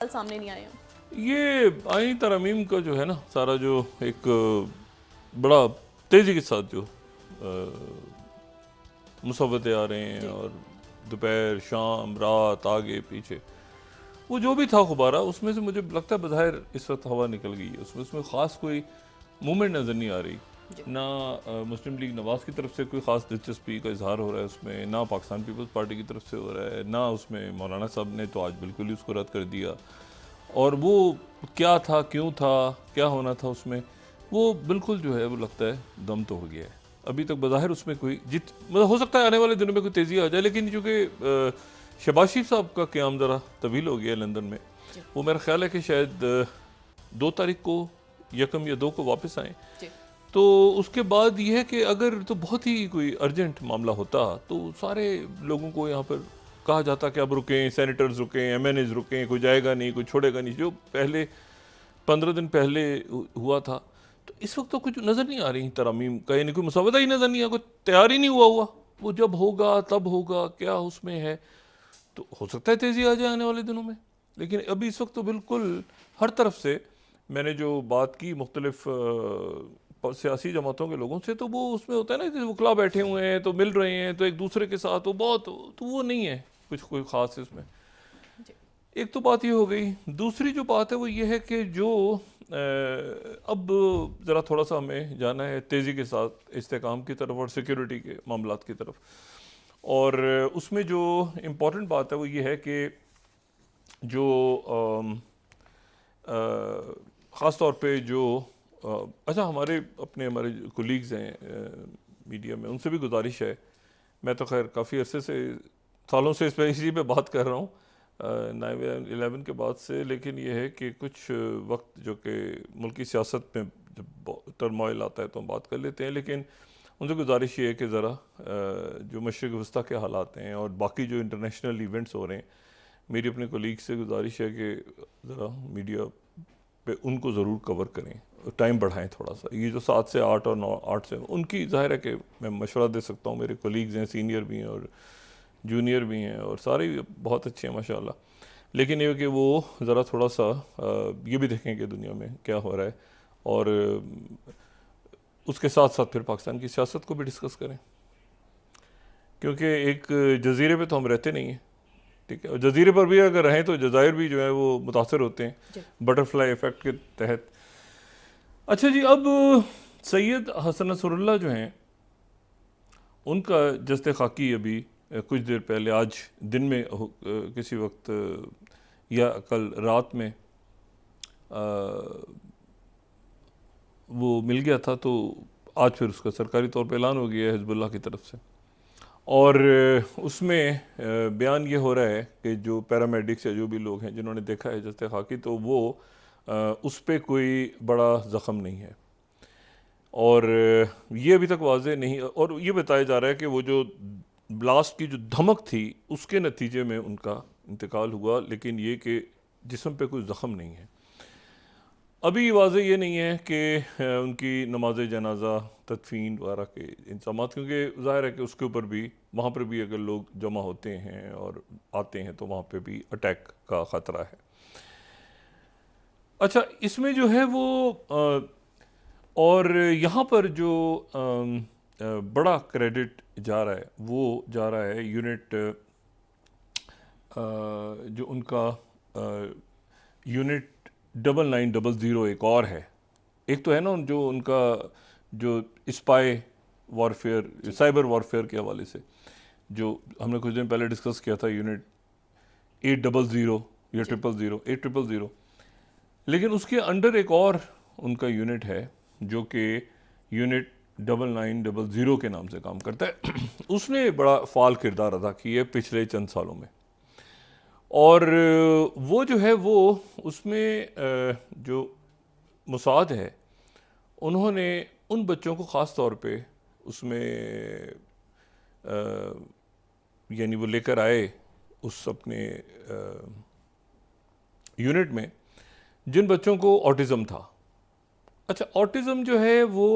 सामने नहीं आए हैं। ये आईनी तरमीम का जो है ना सारा जो एक बड़ा तेज़ी के साथ जो मुसव्वते आ रहे हैं और दोपहर शाम रात आगे पीछे वो जो भी था गुब्बारा उसमें से मुझे लगता है बज़ाहिर इस वक्त हवा निकल गई है। उसमें ख़ास कोई मूवमेंट नज़र नहीं आ रही, ना मुस्लिम लीग नवाज़ की तरफ से कोई ख़ास दिलचस्पी का इजहार हो रहा है उसमें, ना पाकिस्तान पीपल्स पार्टी की तरफ से हो रहा है, ना उसमें मौलाना साहब ने तो आज बिल्कुल ही उसको रद्द कर दिया। और वो क्या था, क्यों था, क्या होना था उसमें, वो बिल्कुल जो है वो लगता है दम तोड़ गया है। अभी तक बज़ाहिर उसमें कोई मतलब हो सकता है आने वाले दिनों में कोई तेज़ी आ जाए, लेकिन चूँकि शहबाज शरीफ साहब का क़याम ज़रा तवील हो गया है लंदन में, वो मेरा ख्याल है कि शायद 2 तारीख को, 1 या 2 को वापस आएँ। तो उसके बाद ये है कि अगर तो बहुत ही कोई अर्जेंट मामला होता तो सारे लोगों को यहाँ पर कहा जाता कि अब रुकें, सेनेटर्स रुकें, MNAs रुकें, कोई जाएगा नहीं, कोई छोड़ेगा नहीं, जो पहले 15 दिन पहले हुआ था। तो इस वक्त तो कुछ नज़र नहीं आ रही तरमीम का, यानी कोई मुसव्वदा ही नज़र नहीं आ, कोई तैयार ही नहीं हुआ। वो जब होगा तब होगा, क्या उसमें है। तो हो सकता है तेज़ी आ जाए आने वाले दिनों में, लेकिन अभी इस वक्त तो बिल्कुल हर तरफ से मैंने जो बात की मुख्तलिफ सियासी जमातों के लोगों से, तो वो उसमें होता है ना कि वकला बैठे हुए हैं तो मिल रहे हैं तो एक दूसरे के साथ वो बहुत, तो वो नहीं है कुछ कोई ख़ास इसमें। एक तो बात ये हो गई। दूसरी जो बात है वो ये है कि जो अब ज़रा थोड़ा सा हमें जाना है तेज़ी के साथ इस्तेकाम की तरफ और सिक्योरिटी के मामलात की तरफ, और उसमें जो इम्पोर्टेंट बात है वो ये है कि जो ख़ास तौर पे जो अच्छा हमारे कोलीग्स हैं मीडिया में, उनसे भी गुजारिश है, मैं तो खैर काफ़ी अरसे से, सालों से इसी पे बात कर रहा हूँ 9/11 के बाद से, लेकिन ये है कि कुछ वक्त जो कि मुल्की सियासत में जब टर्मोइल आता है तो हम बात कर लेते हैं, लेकिन उनसे गुजारिश ये है कि ज़रा जो मशरिक़ वस्ता के हालात हैं और बाकी जो इंटरनेशनल इवेंट्स हो रहे हैं, मेरी अपने कोलीग से गुजारिश है कि ज़रा मीडिया पे उनको ज़रूर कवर करें, टाइम बढ़ाएं थोड़ा सा। ये जो 7 से 8 और 8 से, उनकी ज़ाहिर है कि मैं मशवरा दे सकता हूँ, मेरे कोलीग्स हैं, सीनियर भी हैं और जूनियर भी हैं और सारे बहुत अच्छे हैं माशाल्लाह, लेकिन ये कि वो ज़रा थोड़ा सा ये भी देखें कि दुनिया में क्या हो रहा है, और उसके साथ साथ फिर पाकिस्तान की सियासत को भी डिस्कस करें, क्योंकि एक जजीरे पे तो हम रहते नहीं हैं, ठीक है, और जजीरे पर भी अगर रहें तो जज़ायर भी जो है वो मुतासर होते हैं बटरफ्लाई इफ़ेक्ट के तहत। अच्छा जी, अब सैयद हसन नसरुल्लाह जो हैं उनका जस्ते खाकी अभी कुछ देर पहले, आज दिन में किसी वक्त या कल रात में वो मिल गया था, तो आज फिर उसका सरकारी तौर पे ऐलान हो गया है हिज़्बुल्लाह की तरफ से, और उसमें बयान ये हो रहा है कि जो पैरामेडिक्स या जो भी लोग हैं जिन्होंने देखा है जस्ते खाकी, तो वो उस पर कोई बड़ा ज़ख़म नहीं है, और ये अभी तक वाज़ेह नहीं, और ये बताया जा रहा है कि वो जो ब्लास्ट की जो धमक थी उसके नतीजे में उनका इंतकाल हुआ, लेकिन ये कि जिस्म पे कोई ज़ख़म नहीं है। अभी वाज़ेह ये नहीं है कि उनकी नमाज जनाजा, तदफीन वगैरह के इंतजाम, क्योंकि ज़ाहिर है कि उसके ऊपर भी, वहाँ पर भी अगर लोग जमा होते हैं और आते हैं तो वहाँ पे भी अटैक का ख़तरा है। अच्छा, इसमें जो है वो और यहाँ पर जो बड़ा क्रेडिट जा रहा है वो जा रहा है यूनिट, जो उनका यूनिट 9900 एक और है। एक तो है ना जो उनका जो स्पाई वॉरफेयर, साइबर वॉरफेयर के हवाले से, जो हमने कुछ दिन पहले डिस्कस किया था, यूनिट 800 या 000, लेकिन उसके अंडर एक और उनका यूनिट है जो कि यूनिट 9900 के नाम से काम करता है। उसने बड़ा फ़ाल किरदार अदा किया है पिछले चंद सालों में, और वो जो है वो उसमें जो मुसाद है, उन्होंने उन बच्चों को ख़ास तौर पे उसमें यानी वो लेकर आए उस अपने यूनिट में जिन बच्चों को ऑटिज़म था। अच्छा, ऑटिज़म जो है वो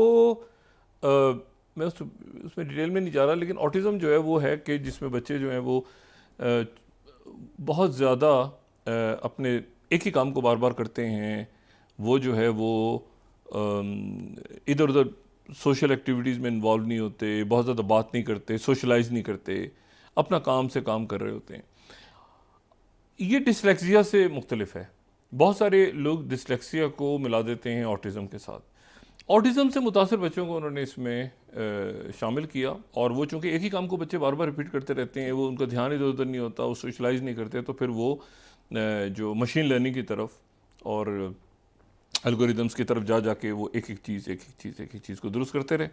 मैं उसमें डिटेल में नहीं जा रहा, लेकिन ऑटिज़म जो है वो है कि जिसमें बच्चे जो हैं वो बहुत ज़्यादा अपने एक ही काम को बार बार करते हैं, वो जो है वो इधर उधर सोशल एक्टिविटीज़ में इन्वॉल्व नहीं होते, बहुत ज़्यादा बात नहीं करते, सोशलाइज नहीं करते, अपना काम से काम कर रहे होते हैं। ये डिसलेक्सिया से मुख्तलिफ है। बहुत सारे लोग डिसलेक्सिया को मिला देते हैं ऑटिज़म के साथ। ऑटिज़म से मुतासर बच्चों को उन्होंने इसमें शामिल किया, और वो चूँकि एक ही काम को बच्चे बार बार रिपीट करते रहते हैं, वो उनका ध्यान इधर उधर नहीं होता, वो सोशलाइज नहीं करते, तो फिर वो जो मशीन लर्निंग की तरफ और एल्गोरिदम्स की तरफ जा जाके वो एक एक चीज़ को दुरुस्त करते रहे।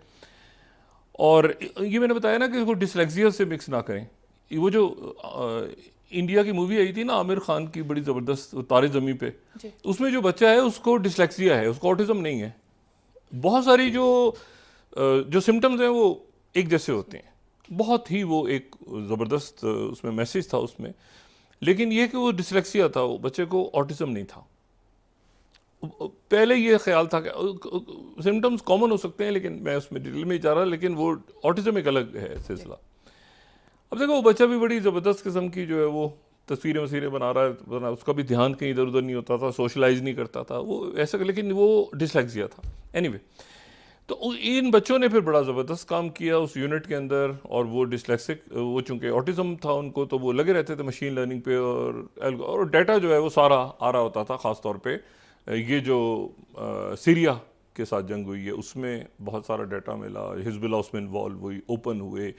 और ये मैंने बताया ना कि इसको डिसलेक्सिया से मिक्स ना करें। वो जो इंडिया की मूवी आई थी ना आमिर खान की, बड़ी ज़बरदस्त, तारे ज़मीं पे, उसमें जो बच्चा है उसको डिसलेक्सिया है, उसको ऑटिज़म नहीं है। बहुत सारी जो सिम्टम्स हैं वो एक जैसे होते हैं। बहुत ही वो एक ज़बरदस्त उसमें मैसेज था उसमें, लेकिन ये कि वो डिसलेक्सिया था, वो बच्चे को ऑटिज़म नहीं था। पहले ये ख्याल था कि सिम्टम्स कॉमन हो सकते हैं, लेकिन मैं उसमें डिटेल में जा रहा, लेकिन वो ऑटिज़म एक अलग है सिलसिला। अब देखो वो बच्चा भी बड़ी ज़बरदस्त किस्म की जो है वो तस्वीरें वसीरें बना रहा है, उसका भी ध्यान कहीं इधर उधर नहीं होता था, सोशलाइज नहीं करता था वो ऐसा, लेकिन वो डिसलेक्सिया था। एनीवे, तो इन बच्चों ने फिर बड़ा ज़बरदस्त काम किया उस यूनिट के अंदर, और वो डिसलेक्सिक, वो चूँकि ऑटिज़म था उनको, तो वो लगे रहते थे मशीन लर्निंग पे, और डाटा जो है वो सारा आ रहा होता था। ख़ास तौर पे ये जो सीरिया के साथ जंग हुई है उसमें बहुत सारा डाटा मिला, हिजबुल्लाह उसमें इन्वॉल्व हुई, ओपन हुए,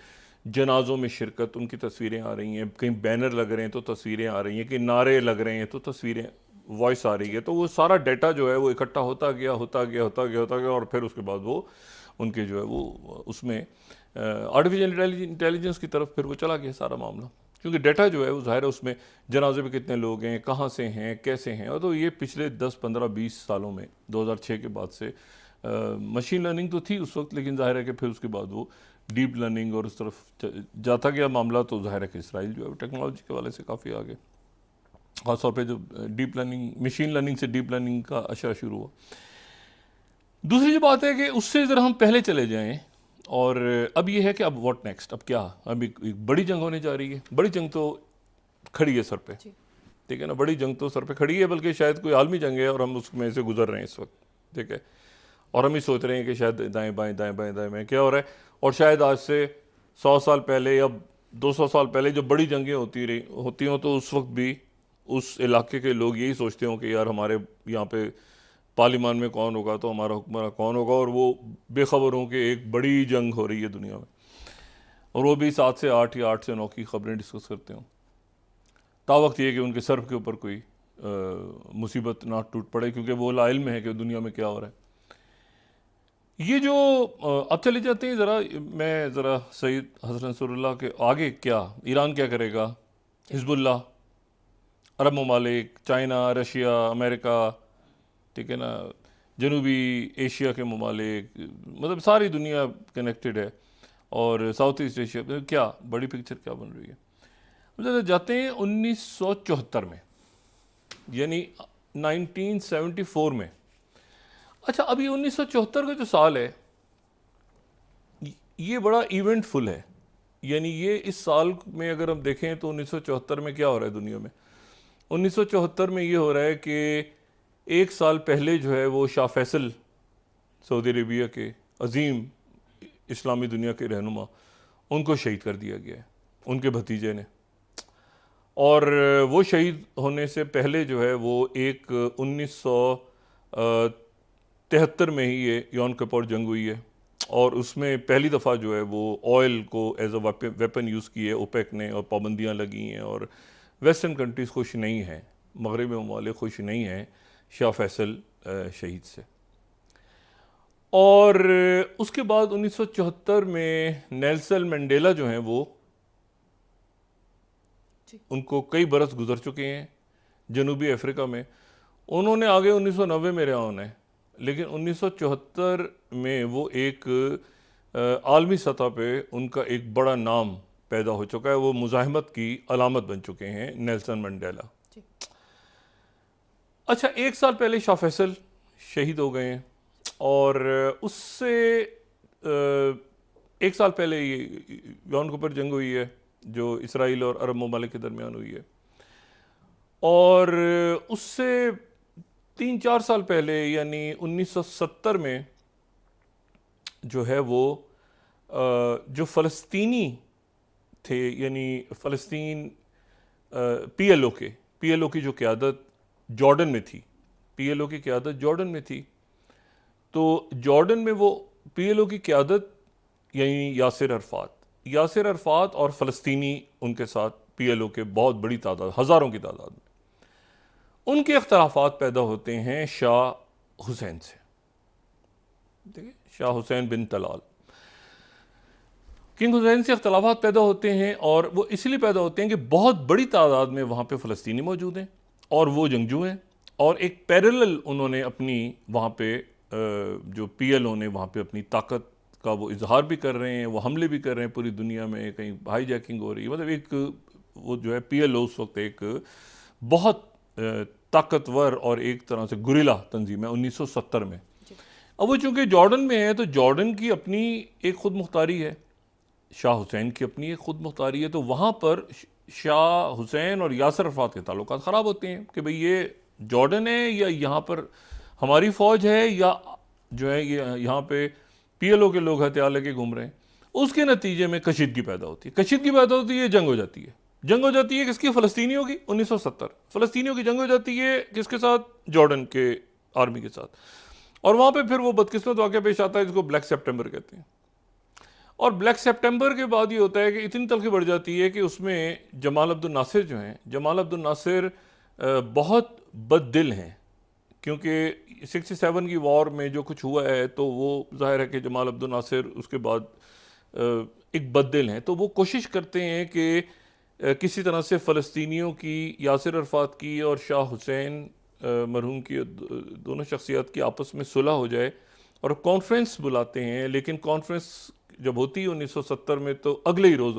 जनाजों में शिरकत, उनकी तस्वीरें आ रही हैं, कहीं बैनर लग रहे हैं तो तस्वीरें आ रही हैं, कहीं नारे लग रहे हैं तो तस्वीरें, वॉइस आ रही है, तो वो सारा डाटा जो है वो इकट्ठा होता गया, और फिर उसके बाद वो उनके जो है वो उसमें आर्टिफिशियल इंटेलिजेंस की तरफ फिर वो चला गया सारा मामला, क्योंकि डाटा जो है वो ज़ाहिर है उसमें जनाजे में कितने लोग हैं, कहाँ से हैं, कैसे हैं। और तो ये पिछले 10, 15, 20 सालों में 2006 के बाद से मशीन लर्निंग तो थी उस वक्त, लेकिन ज़ाहिर है कि फिर उसके बाद वो डीप लर्निंग और उस तरफ जाता गया मामला। तो ज़ाहिर है कि इसराइल जो है टेक्नोलॉजी के वाले से काफ़ी आगे, ख़ासतौर पे जो डीप लर्निंग, मशीन लर्निंग से डीप लर्निंग का अशरा शुरू हुआ। दूसरी जो बात है कि उससे ज़रा हम पहले चले जाएं, और अब ये है कि अब व्हाट नेक्स्ट, अब क्या, अब एक बड़ी जंग होने जा रही है। बड़ी जंग तो खड़ी है सर पे, ठीक है ना, बड़ी जंग तो सर पे खड़ी है, बल्कि शायद कोई आलमी जंग है और हम उसमें से गुजर रहे हैं इस वक्त, ठीक है, और हम ही सोच रहे हैं कि शायद दाएं बाएं दाएं बाएं दाएं बाएं क्या हो रहा है। और शायद आज से 100 साल पहले या 200 साल पहले जब बड़ी जंगें होती हों, तो उस वक्त भी उस इलाके के लोग यही सोचते हों कि यार हमारे यहाँ पे पार्लिमान में कौन होगा, तो हमारा हुक्मरान कौन होगा, और वो बेखबर हों कि एक बड़ी जंग हो रही है दुनिया में, और वो भी 7 से 8 या 8 से 9 की खबरें डिस्कस करते हों। तावक्त ये कि उनके सर के ऊपर कोई मुसीबत ना टूट पड़े, क्योंकि वो लाइल्म है कि दुनिया में क्या हो रहा है। ये जो अब चले जाते हैं ज़रा, मैं ज़रा सईद हसन नसरुल्लाह के आगे क्या, ईरान क्या करेगा, हिजबुल्लाह, अरब ममालिक, चाइना, रशिया, अमेरिका, ठीक है ना, जनूबी एशिया के ममालिक, मतलब सारी दुनिया कनेक्टेड है, और साउथ ईस्ट एशिया, क्या बड़ी पिक्चर क्या बन रही है। मतलब जाते हैं 1974 में, यानी 1974 में। अच्छा, अभी 1974 का जो साल है ये बड़ा इवेंटफुल है, यानी ये इस साल में अगर हम देखें तो 1974 में क्या हो रहा है दुनिया में। 1974 में ये हो रहा है कि एक साल पहले जो है वो शाह फैसल, सऊदी अरेबिया के अजीम इस्लामी दुनिया के रहनुमा, उनको शहीद कर दिया गया है उनके भतीजे ने। और वो शहीद होने से पहले जो है वो एक 1973 में ही ये यौम किप्पुर जंग हुई है, और उसमें पहली दफ़ा जो है वो ऑयल को एज अ वेपन यूज़ की है ओपेक ने, और पाबंदियाँ लगी हैं, और वेस्टर्न कंट्रीज़ खुश नहीं हैं, मगरबी ममालिक खुश नहीं हैं शाह फैसल शहीद से। और उसके बाद 1974 में नेल्सन मंडेला जो हैं वो, उनको कई बरस गुजर चुके हैं जनूबी अफ्रीका में, उन्होंने आगे 1990 में रहा होना है, लेकिन 1974 में वो एक आलमी सतह पे उनका एक बड़ा नाम पैदा हो चुका है, वो मुज़ाहमत की अलामत बन चुके हैं नेल्सन मंडेला। अच्छा, एक साल पहले शाह फैसल शहीद हो गए हैं, और उससे एक साल पहले ये यौम किप्पुर जंग हुई है जो इसराइल और अरब ममालिक के दरमियान हुई है। और उससे 3-4 साल पहले यानी 1970 में जो है वो जो फ़लस्तीनी थे यानी फ़लस्तीन पीएलओ की जो क़यादत जॉर्डन में थी, पीएलओ की क़यादत जॉर्डन में थी, तो जॉर्डन में वो पीएलओ की क़यादत यानी यासिर अरफात और फ़लस्तीनी उनके साथ पीएलओ के बहुत बड़ी तादाद, हज़ारों की तादाद में, उनके इख्तलाफात पैदा होते हैं शाह हुसैन से। देखिए, शाह हुसैन बिन तलाल, किंग हुसैन से इख्तलाफात पैदा होते हैं और वो इसलिए पैदा होते हैं कि बहुत बड़ी तादाद में वहाँ पे फ़लस्तीनी मौजूद हैं और वो जंगजू हैं, और एक पैरेलल उन्होंने अपनी वहाँ पे जो पीएलओ ने वहाँ पे अपनी ताकत का वो इजहार भी कर रहे हैं, वो हमले भी कर रहे हैं पूरी दुनिया में, कहीं हाई जैकिंग हो रही है, मतलब एक वो जो है पीएलओ उस वक्त एक बहुत ताकतवर और एक तरह से गुरिल्ला तंजीम है 1970 में। अब वो चूँकि जॉर्डन में है तो जॉर्डन की अपनी एक खुद मुख्तारी है, शाह हुसैन की अपनी एक खुद मुख्तारी है, तो वहाँ पर शाह हुसैन और यासिर अरफात के ताल्लुकात ख़राब होते हैं कि भाई ये जॉर्डन है या यहाँ पर हमारी फ़ौज है या जो है ये यहाँ पे पीएलओ के लोग हथियार लेके घूम रहे हैं। उसके नतीजे में कशीदगी पैदा होती है, कशीदगी पैदा होती है, जंग हो जाती है। जंग हो जाती है किसकी? फ़लस्तीनियों की। 1970 फ़लस्तीनियों की जंग हो जाती है किसके साथ? जॉर्डन के आर्मी के साथ। और वहाँ पे फिर वो बदकिस्मत वाक़या पेश आता है जिसको ब्लैक सितंबर कहते हैं। और ब्लैक सितंबर के बाद ये होता है कि इतनी तलखी बढ़ जाती है कि उसमें जमाल अब्दुल नासिर जो हैं, जमाल अब्दुल नासिर बहुत बददिल हैं, क्योंकि 67 की वॉर में जो कुछ हुआ है तो वो ज़ाहिर है कि जमाल अब्दुल नासिर उसके बाद एक बददिल हैं, तो वो कोशिश करते हैं कि किसी तरह से फ़लस्तीनियों की, यासिर अरफात की और शाह हुसैन मरहूम की दोनों शख्सियत की आपस में सुलह हो जाए, और कॉन्फ्रेंस बुलाते हैं। लेकिन कॉन्फ्रेंस जब होती है 1970 में तो अगले ही रोज़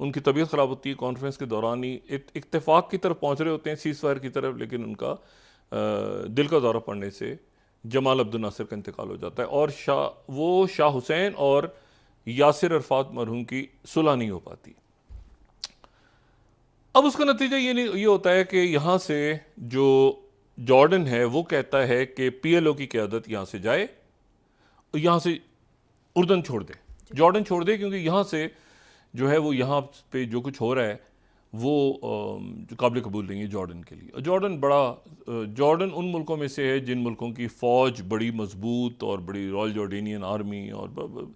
उनकी तबीयत ख़राब होती है। कॉन्फ्रेंस के दौरान ही इत्तेफाक की तरफ पहुँच रहे होते हैं, सीज़ फायर की तरफ, लेकिन उनका दिल का दौरा पड़ने से जमाल अब्दुल नासिर का इंतकाल हो जाता है और शाह हुसैन और यासिर अरफात मरहूम की सुलह नहीं हो पाती। अब उसका नतीजा ये होता है कि यहाँ से जो जॉर्डन है वो कहता है कि पीएलओ की क़यादत यहाँ से जाए, यहाँ से उर्दन छोड़ दे, जॉर्डन छोड़ दे, क्योंकि यहाँ से जो है वो यहाँ पे जो कुछ हो रहा है वो जो काबिल कबूल नहीं है जॉर्डन के लिए। जॉर्डन उन मुल्कों में से है जिन मुल्कों की फ़ौज बड़ी मजबूत और बड़ी रॉयल जॉर्डेनियन आर्मी, और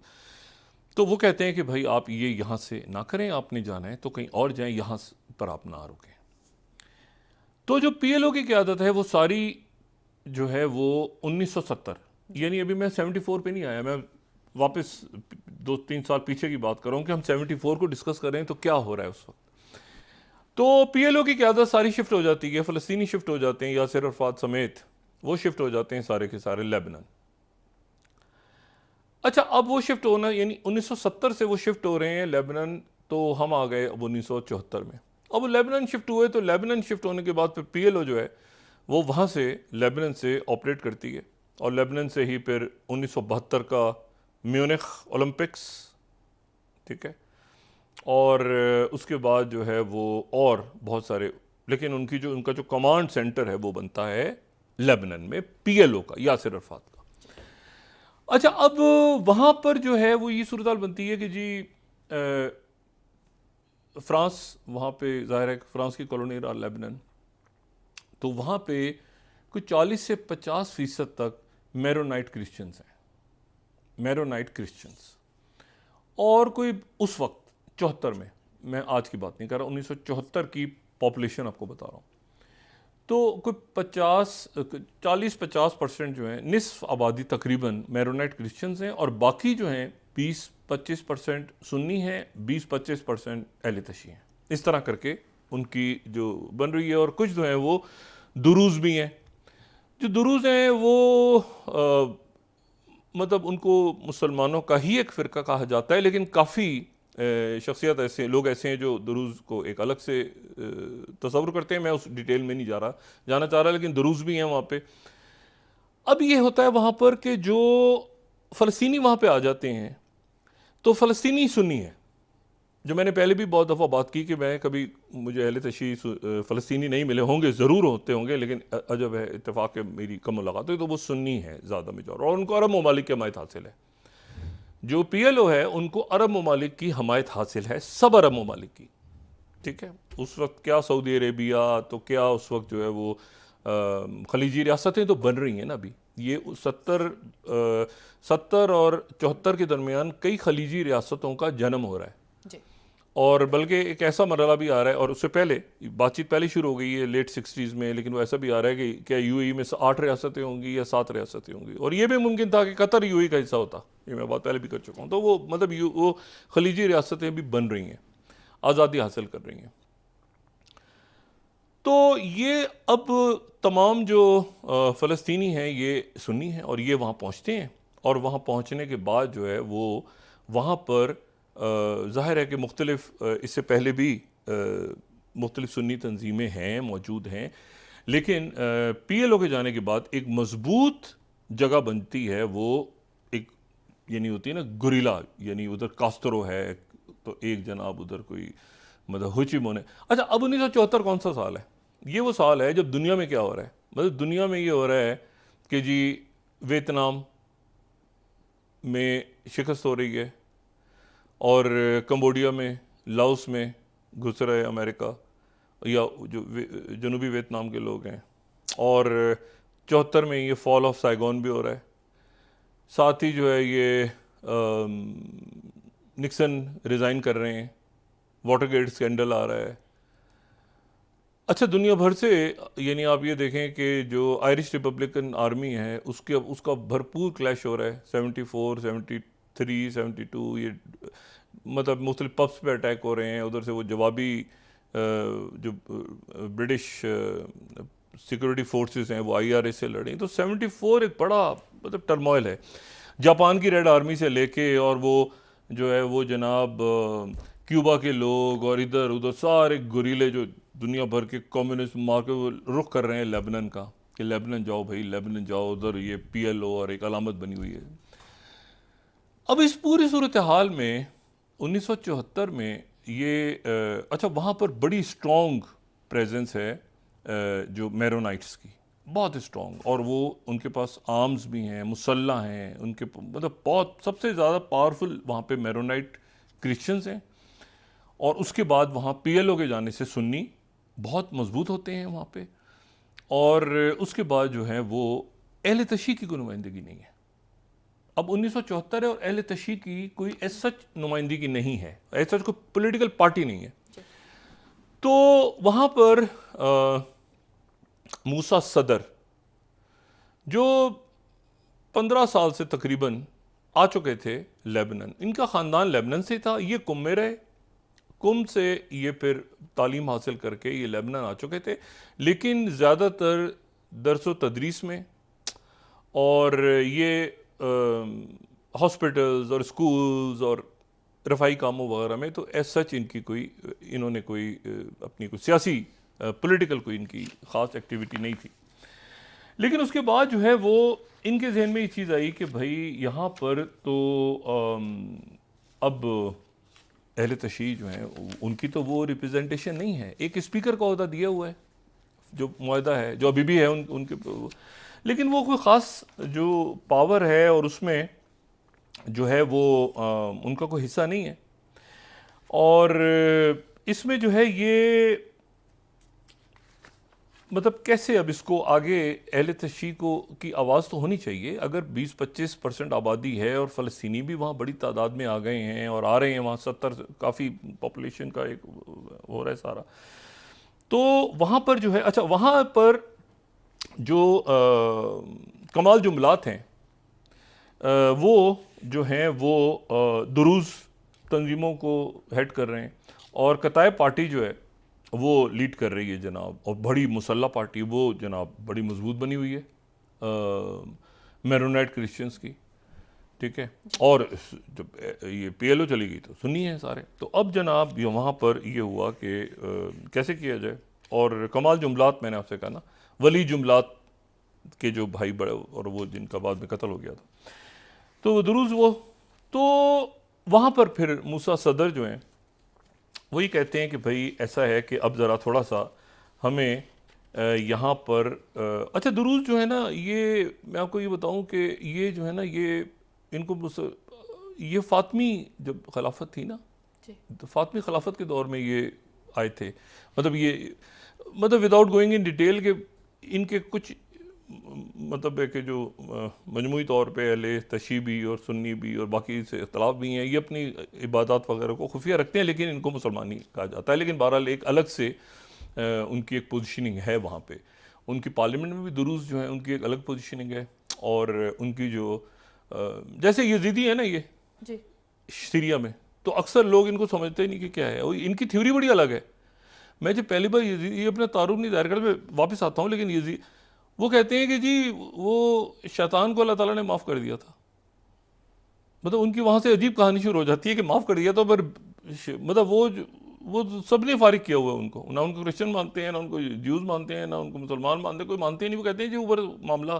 तो वो कहते हैं कि भाई आप ये यहाँ से ना करें, आपने जाना है तो कहीं और जाएं, यहाँ पर आप ना रुकें। तो जो पीएलओ की क़यादत है वो सारी जो है वो 1970, यानी अभी मैं 74 पे नहीं आया, मैं वापस 2-3 साल पीछे की बात कर रहा हूँ कि हम 74 को डिस्कस कर रहे हैं तो क्या हो रहा है उस वक्त। तो पीएलओ की क़यादत सारी शिफ्ट हो जाती है, फ़लस्तीनी शिफ्ट हो जाते हैं, यासिर अरफात समेत वो शिफ्ट हो जाते हैं सारे के सारे लेबनान। अच्छा, अब वो शिफ्ट होना यानी 1970 से वो शिफ्ट हो रहे हैं लेबनान, तो हम आ गए अब 1974 में। अब लेबनान शिफ्ट हुए तो लेबनान शिफ्ट होने के बाद फिर पीएलओ जो है वो वहाँ से लेबनान से ऑपरेट करती है, और लेबनान से ही फिर 1972 का म्यूनिख ओलंपिक्स, ठीक है, और उसके बाद जो है वो और बहुत सारे, लेकिन उनका जो कमांड सेंटर है वो बनता है लेबनान में पीएलओ का, यासिर अरफात का। अच्छा, अब वहाँ पर जो है वो ये सूरत हाल बनती है कि जी फ्रांस वहाँ पे ज़ाहिर है फ्रांस की कॉलोनी रहा लेबनान, तो वहाँ पे कुछ 40 से 50% तक मैरोनाइट क्रिश्चियंस हैं, मैरोनाइट क्रिश्चियंस। और कोई उस वक्त 74 में, मैं आज की बात नहीं कर रहा, 1974 की पॉपुलेशन आपको बता रहा हूँ, तो कोई 40-50% जो है, निस्फ आबादी तकरीबन मैरोनाइट क्रिश्चियंस हैं, और बाकी जो हैं 20-25% सुन्नी हैं, 20-25% अहले तशी हैं। इस तरह करके उनकी जो बन रही है। और कुछ जो हैं वो दुरूज़ भी हैं। जो दुरूज़ हैं वो मतलब उनको मुसलमानों का ही एक फ़िरका कहा जाता है, लेकिन काफ़ी शख्सियत ऐसे लोग ऐसे हैं जो दुरूज़ को एक अलग से तस्वुर करते हैं। मैं उस डिटेल में नहीं जाना चाह रहा, लेकिन दुरूज़ भी हैं वहाँ पे। अब ये होता है वहाँ पर कि जो फ़लस्तीनी वहाँ पे आ जाते हैं तो फ़लस्तीनी सुन्नी है, जो मैंने पहले भी बहुत दफ़ा बात की कि मैं कभी मुझे अहले तशी फ़लस्तीनी नहीं मिले होंगे, ज़रूर होते होंगे, लेकिन अजब है इत्तेफाक है मेरी कम मुलाकात हुई तो वो सुन्नी है ज़्यादा मेजॉर, और उनको अरब ममालिक की हमायत हासिल है। जो PLO है उनको अरब ममालिक की हमायत हासिल है, सब अरब ममालिक की, ठीक है। उस वक्त क्या सऊदी अरेबिया, तो क्या उस वक्त जो है वो खलीजी रियासतें तो बन रही हैं ना अभी। ये 70 और 74 के दरमियान कई खलीजी रियासतों का जन्म हो रहा है जी। और बल्कि एक ऐसा मरहला भी आ रहा है, और उससे पहले बातचीत पहले शुरू हो गई है लेट 60s में, लेकिन वो ऐसा भी आ रहा है कि क्या UAE में 8 रियासतें होंगी या 7 रियासतें होंगी, और ये भी मुमकिन था कि कतर UAE का हिस्सा होता, ये मैं बात पहले भी कर चुका हूँ। तो वो मतलब वो खलीजी रियासतें भी बन रही हैं, आज़ादी हासिल कर रही हैं। तो ये अब तमाम जो फ़लस्तीनी हैं ये सुन्नी हैं और ये वहाँ पहुँचते हैं, और वहाँ पहुँचने के बाद जो है वो वहाँ पर ज़ाहिर है कि मुख्तलिफ इससे पहले भी मुख्तलिफ सुन्नी तंजीमें हैं, मौजूद हैं, लेकिन PLO के जाने के बाद एक मज़बूत जगह बनती है, वो एक यानी होती है ना गुरिल्ला, यानी उधर कास्त्रो है, तो एक जनाब उधर कोई मतलब हुचिमोन है। अच्छा, अब 1974 कौन सा साल है? ये वो साल है जब दुनिया में क्या हो रहा है, मतलब दुनिया में ये हो रहा है कि जी वियतनाम में शिकस्त हो रही है, और कंबोडिया में, लाओस में घुस रहा है अमेरिका, या जो जनूबी वियतनाम के लोग हैं, और 74 में ये फॉल ऑफ साइगोन भी हो रहा है। साथ ही जो है ये निक्सन रिज़ाइन कर रहे हैं, वाटरगेट स्कैंडल आ रहा है। अच्छा, दुनिया भर से यानी आप ये देखें कि जो आयरिश रिपब्लिकन आर्मी है उसका भरपूर क्लैश हो रहा है। 74, 73, 72 ये मतलब मुख्तलिफ पब्स पे अटैक हो रहे हैं। उधर से वो जवाबी जो ब्रिटिश सिक्योरिटी फोर्सेस हैं वो IRA से लड़े। तो 74 एक बड़ा मतलब टर्मोइल है। जापान की रेड आर्मी से लेके और वो जो है वो जनाब क्यूबा के लोग और इधर उधर सारे गुरीले जो दुनिया भर के कम्युनिस्ट मार्के वो रुख कर रहे हैं लेबनान का, कि लेबनान जाओ भाई, लेबनान जाओ, उधर ये PLO और एक अलामत बनी हुई है। अब इस पूरी सूरत हाल में 1974 में ये अच्छा वहाँ पर बड़ी स्ट्रॉन्ग प्रेजेंस है जो मैरोनाइट्स की, बहुत स्ट्रॉन्ग, और वो उनके पास आर्म्स भी हैं, मुसल्ला हैं उनके, मतलब बहुत सबसे ज़्यादा पावरफुल वहाँ पे मैरोनाइट क्रिश्चियंस हैं। और उसके बाद वहाँ PLO के जाने से सुन्नी बहुत मजबूत होते हैं वहाँ पे, और उसके बाद जो है वो अहले तशी की कोई नुमाइंदगी नहीं है। अब 1974 है और अहले तशी की कोई एज सच नुमाइंदगी नहीं है, एज सच कोई पॉलिटिकल पार्टी नहीं है। तो वहाँ पर मूसा सदर जो 15 साल से तकरीबन आ चुके थे लेबनान, इनका ख़ानदान लेबनान से था, ये कुम में रहे, कुम से ये फिर तालीम हासिल करके ये लेबनान आ चुके थे, लेकिन ज़्यादातर दरस व तदरीस में और ये हॉस्पिटल्स और स्कूल्स और रफ़ाई कामों वगैरह में तो एज सच इन्होंने कोई अपनी कोई सियासी पॉलिटिकल कोई इनकी ख़ास एक्टिविटी नहीं थी। लेकिन उसके बाद जो है वो इनके जहन में ये चीज़ आई कि भाई यहाँ पर तो अब अहले तशी जो हैं उनकी तो वो रिप्रेजेंटेशन नहीं है। एक स्पीकर का अहदा दिया हुआ है जो मुआहदा है, जो अभी भी है उनके, लेकिन वो कोई ख़ास जो पावर है और उसमें जो है वो उनका कोई हिस्सा नहीं है। और इसमें जो है ये मतलब कैसे अब इसको आगे अहले तशी को की आवाज़ तो होनी चाहिए। अगर 20-25% आबादी है और फ़लस्तीनी भी वहाँ बड़ी तादाद में आ गए हैं और आ रहे हैं वहाँ, 70 काफ़ी पॉपुलेशन का एक हो रहा है सारा, तो वहाँ पर जो है अच्छा वहाँ पर जो कमाल जुमलात हैं वो जो हैं वो दुरूज़ तंजीमों को हेड कर रहे हैं, और कताए पार्टी जो है वो लीड कर रही है जनाब, और बड़ी मुसल्ला पार्टी वो जनाब बड़ी मजबूत बनी हुई है मैरोनाइट क्रिश्चियंस की, ठीक है। और जब ये PLO चली गई तो सुन्नी है सारे। तो अब जनाब ये वहाँ पर ये हुआ कि कैसे किया जाए, और कमाल जुमलात मैंने आपसे कहा ना, वली जुमलात के जो भाई बड़े और वो जिनका बाद में कत्ल हो गया था, तो दुरूज़ वो, तो वहाँ पर फिर मूसा सदर जो हैं वही कहते हैं कि भाई ऐसा है कि अब ज़रा थोड़ा सा हमें यहाँ पर अच्छा दुरूद जो है ना, ये मैं आपको ये बताऊं कि ये जो है ना, ये इनको ये फातमी जब खिलाफत थी ना, तो फातमी खिलाफत के दौर में ये आए थे। मतलब ये मतलब विदाउट गोइंग इन डिटेल के इनके कुछ मतलब है कि जो मजमूई तौर पे अहले तशी भी और सुन्नी भी और बाकी से इख्तलाफ भी हैं, ये अपनी इबादत वगैरह को खुफिया रखते हैं, लेकिन इनको मुसलमानी कहा जाता है। लेकिन बहरहाल एक अलग से उनकी एक पोजीशनिंग है वहाँ पे। उनकी पार्लियामेंट में भी दुरूज़ जो है उनकी एक अलग पोजीशनिंग है। और उनकी जो जैसे यजीदी है ना ये जी सीरिया में, तो अक्सर लोग इनको समझते नहीं कि क्या है, और इनकी थ्योरी बड़ी अलग है। मैं जब पहली बार ये अपना तारुफ नहीं दायर कर, मैं वापस आता हूँ, लेकिन ये वो कहते हैं कि जी वो शैतान को अल्लाह ताला ने माफ़ कर दिया था। मतलब उनकी वहाँ से अजीब कहानी शुरू हो जाती है कि माफ़ कर दिया था, पर मतलब वो सब ने फारिग किया हुआ है उनको। ना उनको क्रिश्चियन मानते हैं, ना उनको ज्यूज़ मानते हैं, ना उनको मुसलमान मानते हैं, कोई मानते ही नहीं। वो कहते हैं जी ऊपर मामला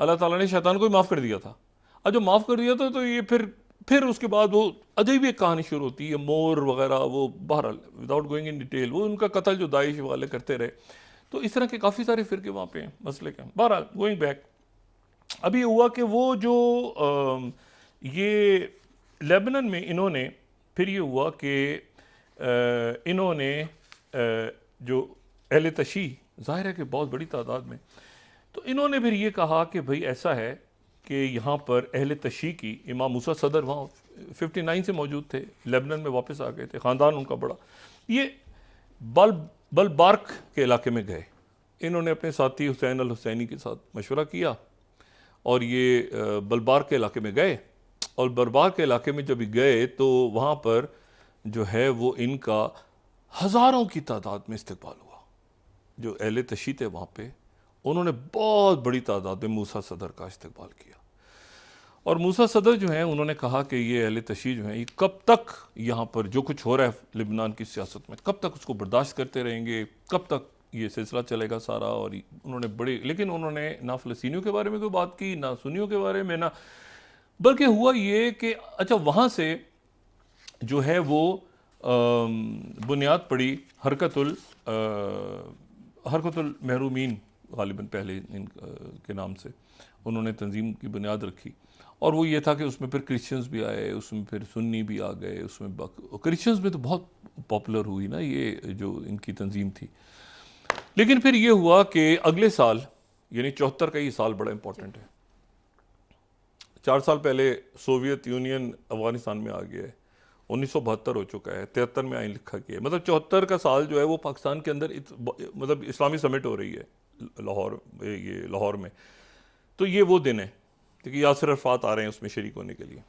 अल्लाह ताला ने शैतान को ही माफ़ कर दिया था। अब जो माफ़ कर दिया था तो ये फिर उसके बाद वो अजीब एक कहानी शुरू होती है, मोर वगैरह। वो बहरहाल विदाउट गोइंग इन डिटेल, वो उनका कत्ल जो दाइश वाले करते रहे, तो इस तरह के काफ़ी सारे फ़िरके वहाँ पे हैं मसले के। बहरहाल गोइंग बैक, अभी हुआ कि वो जो ये लेबनान में इन्होंने फिर ये हुआ कि इन्होंने जो अहले तशी ज़ाहिर है कि बहुत बड़ी तादाद में, तो इन्होंने फिर ये कहा कि भाई ऐसा है कि यहाँ पर अहले तशी की इमाम मूसा सदर वहाँ 59 से मौजूद थे, लेबनान में वापस आ गए थे, ख़ानदान उनका बड़ा। ये बलबार्क के इलाके में गए, इन्होंने अपने साथी हुसैन अल हुसैनी के साथ मशवरा किया और ये बलबार्क के इलाके में गए। और बलबार्क के इलाके में जब गए तो वहाँ पर जो है वो इनका हज़ारों की तादाद में इस्तकबाल हुआ। जो अहले तशी थे वहाँ पे, उन्होंने बहुत बड़ी तादाद में मूसा सदर का इस्तकबाल किया। और मूसा सदर जो हैं उन्होंने कहा कि ये अहले तशी जो हैं ये कब तक यहाँ पर जो कुछ हो रहा है लिबनान की सियासत में, कब तक उसको बर्दाश्त करते रहेंगे, कब तक ये सिलसिला चलेगा सारा। और उन्होंने लेकिन उन्होंने ना फ़लस्तीनियों के बारे में कोई बात की, ना सुन्नियों के बारे में, ना, बल्कि हुआ ये कि अच्छा वहाँ से जो है वो बुनियाद पड़ी हरकतुल महरूमीन, गालिबन पहले के नाम से उन्होंने तंजीम की बुनियाद रखी। और वो ये था कि उसमें फिर क्रिश्चियंस भी आए, उसमें फिर सुन्नी भी आ गए, उसमें क्रिश्चियंस में तो बहुत पॉपुलर हुई ना ये जो इनकी तंजीम थी। लेकिन फिर ये हुआ कि अगले साल यानी 74 का ये साल बड़ा इंपॉर्टेंट है। 4 साल पहले सोवियत यूनियन अफगानिस्तान में आ गया है, 1972 हो चुका है, 73 में आइन लिखा गया है। मतलब 74 का साल जो है वो पाकिस्तान के अंदर मतलब इस्लामी समिट हो रही है लाहौर में। तो ये वो दिन है क्योंकि यासिर अरफात आ रहे हैं उसमें शरीक होने के लिए।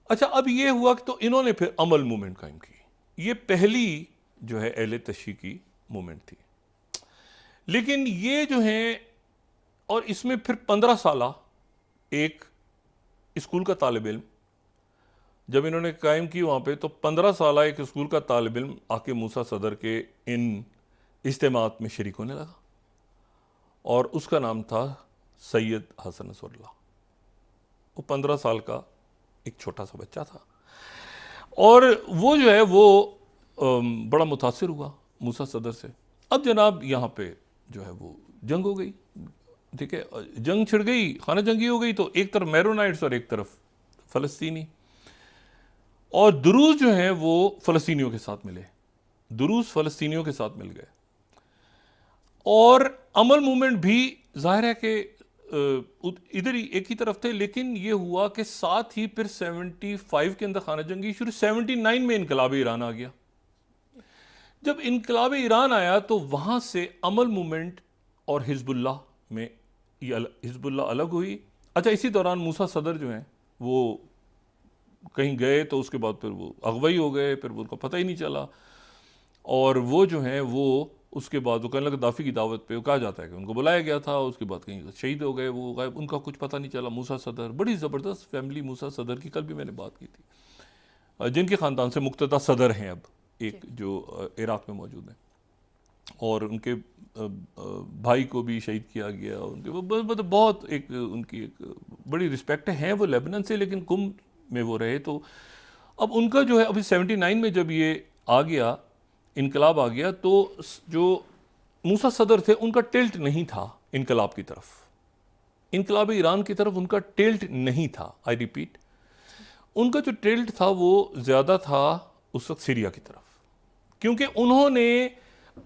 अच्छा अब ये हुआ कि तो इन्होंने फिर अमल मूवमेंट कायम की। ये पहली जो है अहले तशी की मूवमेंट थी। लेकिन ये जो है, और इसमें फिर 15 साल एक स्कूल का तालिब इल्म जब इन्होंने कायम की वहाँ पे, तो 15 साल एक स्कूल का तालिब इल्म आके मूसा सदर के इन इज्तिमात में शरीक होने लगा और उसका नाम था सैयद हसन नसरुल्लाह। वो 15 साल का एक छोटा सा बच्चा था और वो जो है वो बड़ा मुतासिर हुआ मूसा सदर से। अब जनाब यहाँ पे जो है वो जंग हो गई, ठीक है, जंग छिड़ गई, खाना जंगी हो गई। तो एक तरफ मैरोनाइट्स और एक तरफ फ़लस्तीनी, और दुरूज़ जो हैं वो फ़लस्तीनियों के साथ मिले, दुरूज़ फ़लस्तीनियों के साथ मिल गए। और अमल मूवमेंट भी ज़ाहिर है कि इधर ही एक ही तरफ थे। लेकिन ये हुआ कि साथ ही फिर 75 के अंदर खाना जंगी शुरू, 79 में इनकलाब ईरान आ गया। जब इनकलाब ईरान आया तो वहाँ से अमल मूवमेंट और हिजबुल्लाह में ये हिजबुल्लाह अलग हुई। अच्छा इसी दौरान मूसा सदर जो हैं वो कहीं गए तो उसके बाद फिर वो अगवाई हो गए, फिर उनको पता ही नहीं चला। और वो जो हैं वो उसके बाद वो कहने लगे दाफ़ी की दावत पे, वो कहा जाता है कि उनको बुलाया गया था, उसके बाद कहीं शहीद हो गए, वो गायब, उनका कुछ पता नहीं चला। मूसा सदर बड़ी ज़बरदस्त फैमिली मूसा सदर की, कल भी मैंने बात की थी, जिनके ख़ानदान से मुक्तदा सदर हैं अब एक जो इराक़ में मौजूद हैं, और उनके भाई को भी शहीद किया गया। उनके मतलब बहुत एक उनकी एक बड़ी रिस्पेक्ट है। वो लेबनान से लेकिन कुम में वो रहे। तो अब उनका जो है अभी 79 में जब ये आ गया, इनकलाब आ गया, तो जो मूसा सदर थे उनका टिल्ट नहीं था इनकलाब की तरफ, इनकलाब ईरान की तरफ उनका टिल्ट नहीं था। आई रिपीट, उनका जो टिल्ट था वो ज़्यादा था उस वक्त सीरिया की तरफ, क्योंकि उन्होंने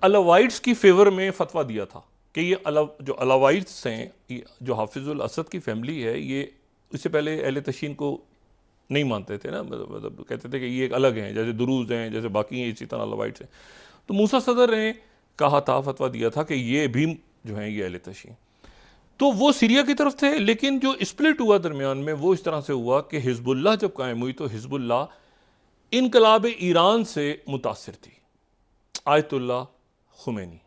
अलावाइट्स की फेवर में फतवा दिया था कि ये जो अलावाइट्स हैं, जो हाफिजुल असद की फैमिली है, ये इससे पहले अहले तशीन को नहीं मानते थे ना, मतलब कहते थे कि ये एक अलग हैं, जैसे दुरूज हैं, जैसे बाकी हैं, इसी तरह अलावाइट्स हैं। तो मूसा सदर ने कहा था, फतवा दिया था कि ये भी जो हैं ये अहले तशीन, तो वो सीरिया की तरफ थे। लेकिन जो स्प्लिट हुआ दरमियान में वो इस तरह से हुआ कि हिजबुल्लाह जब कायम हुई तो हिजबुल्लाह इनकलाब ईरान से मुतासिर थी, आयतुल्लाह खुमैनी,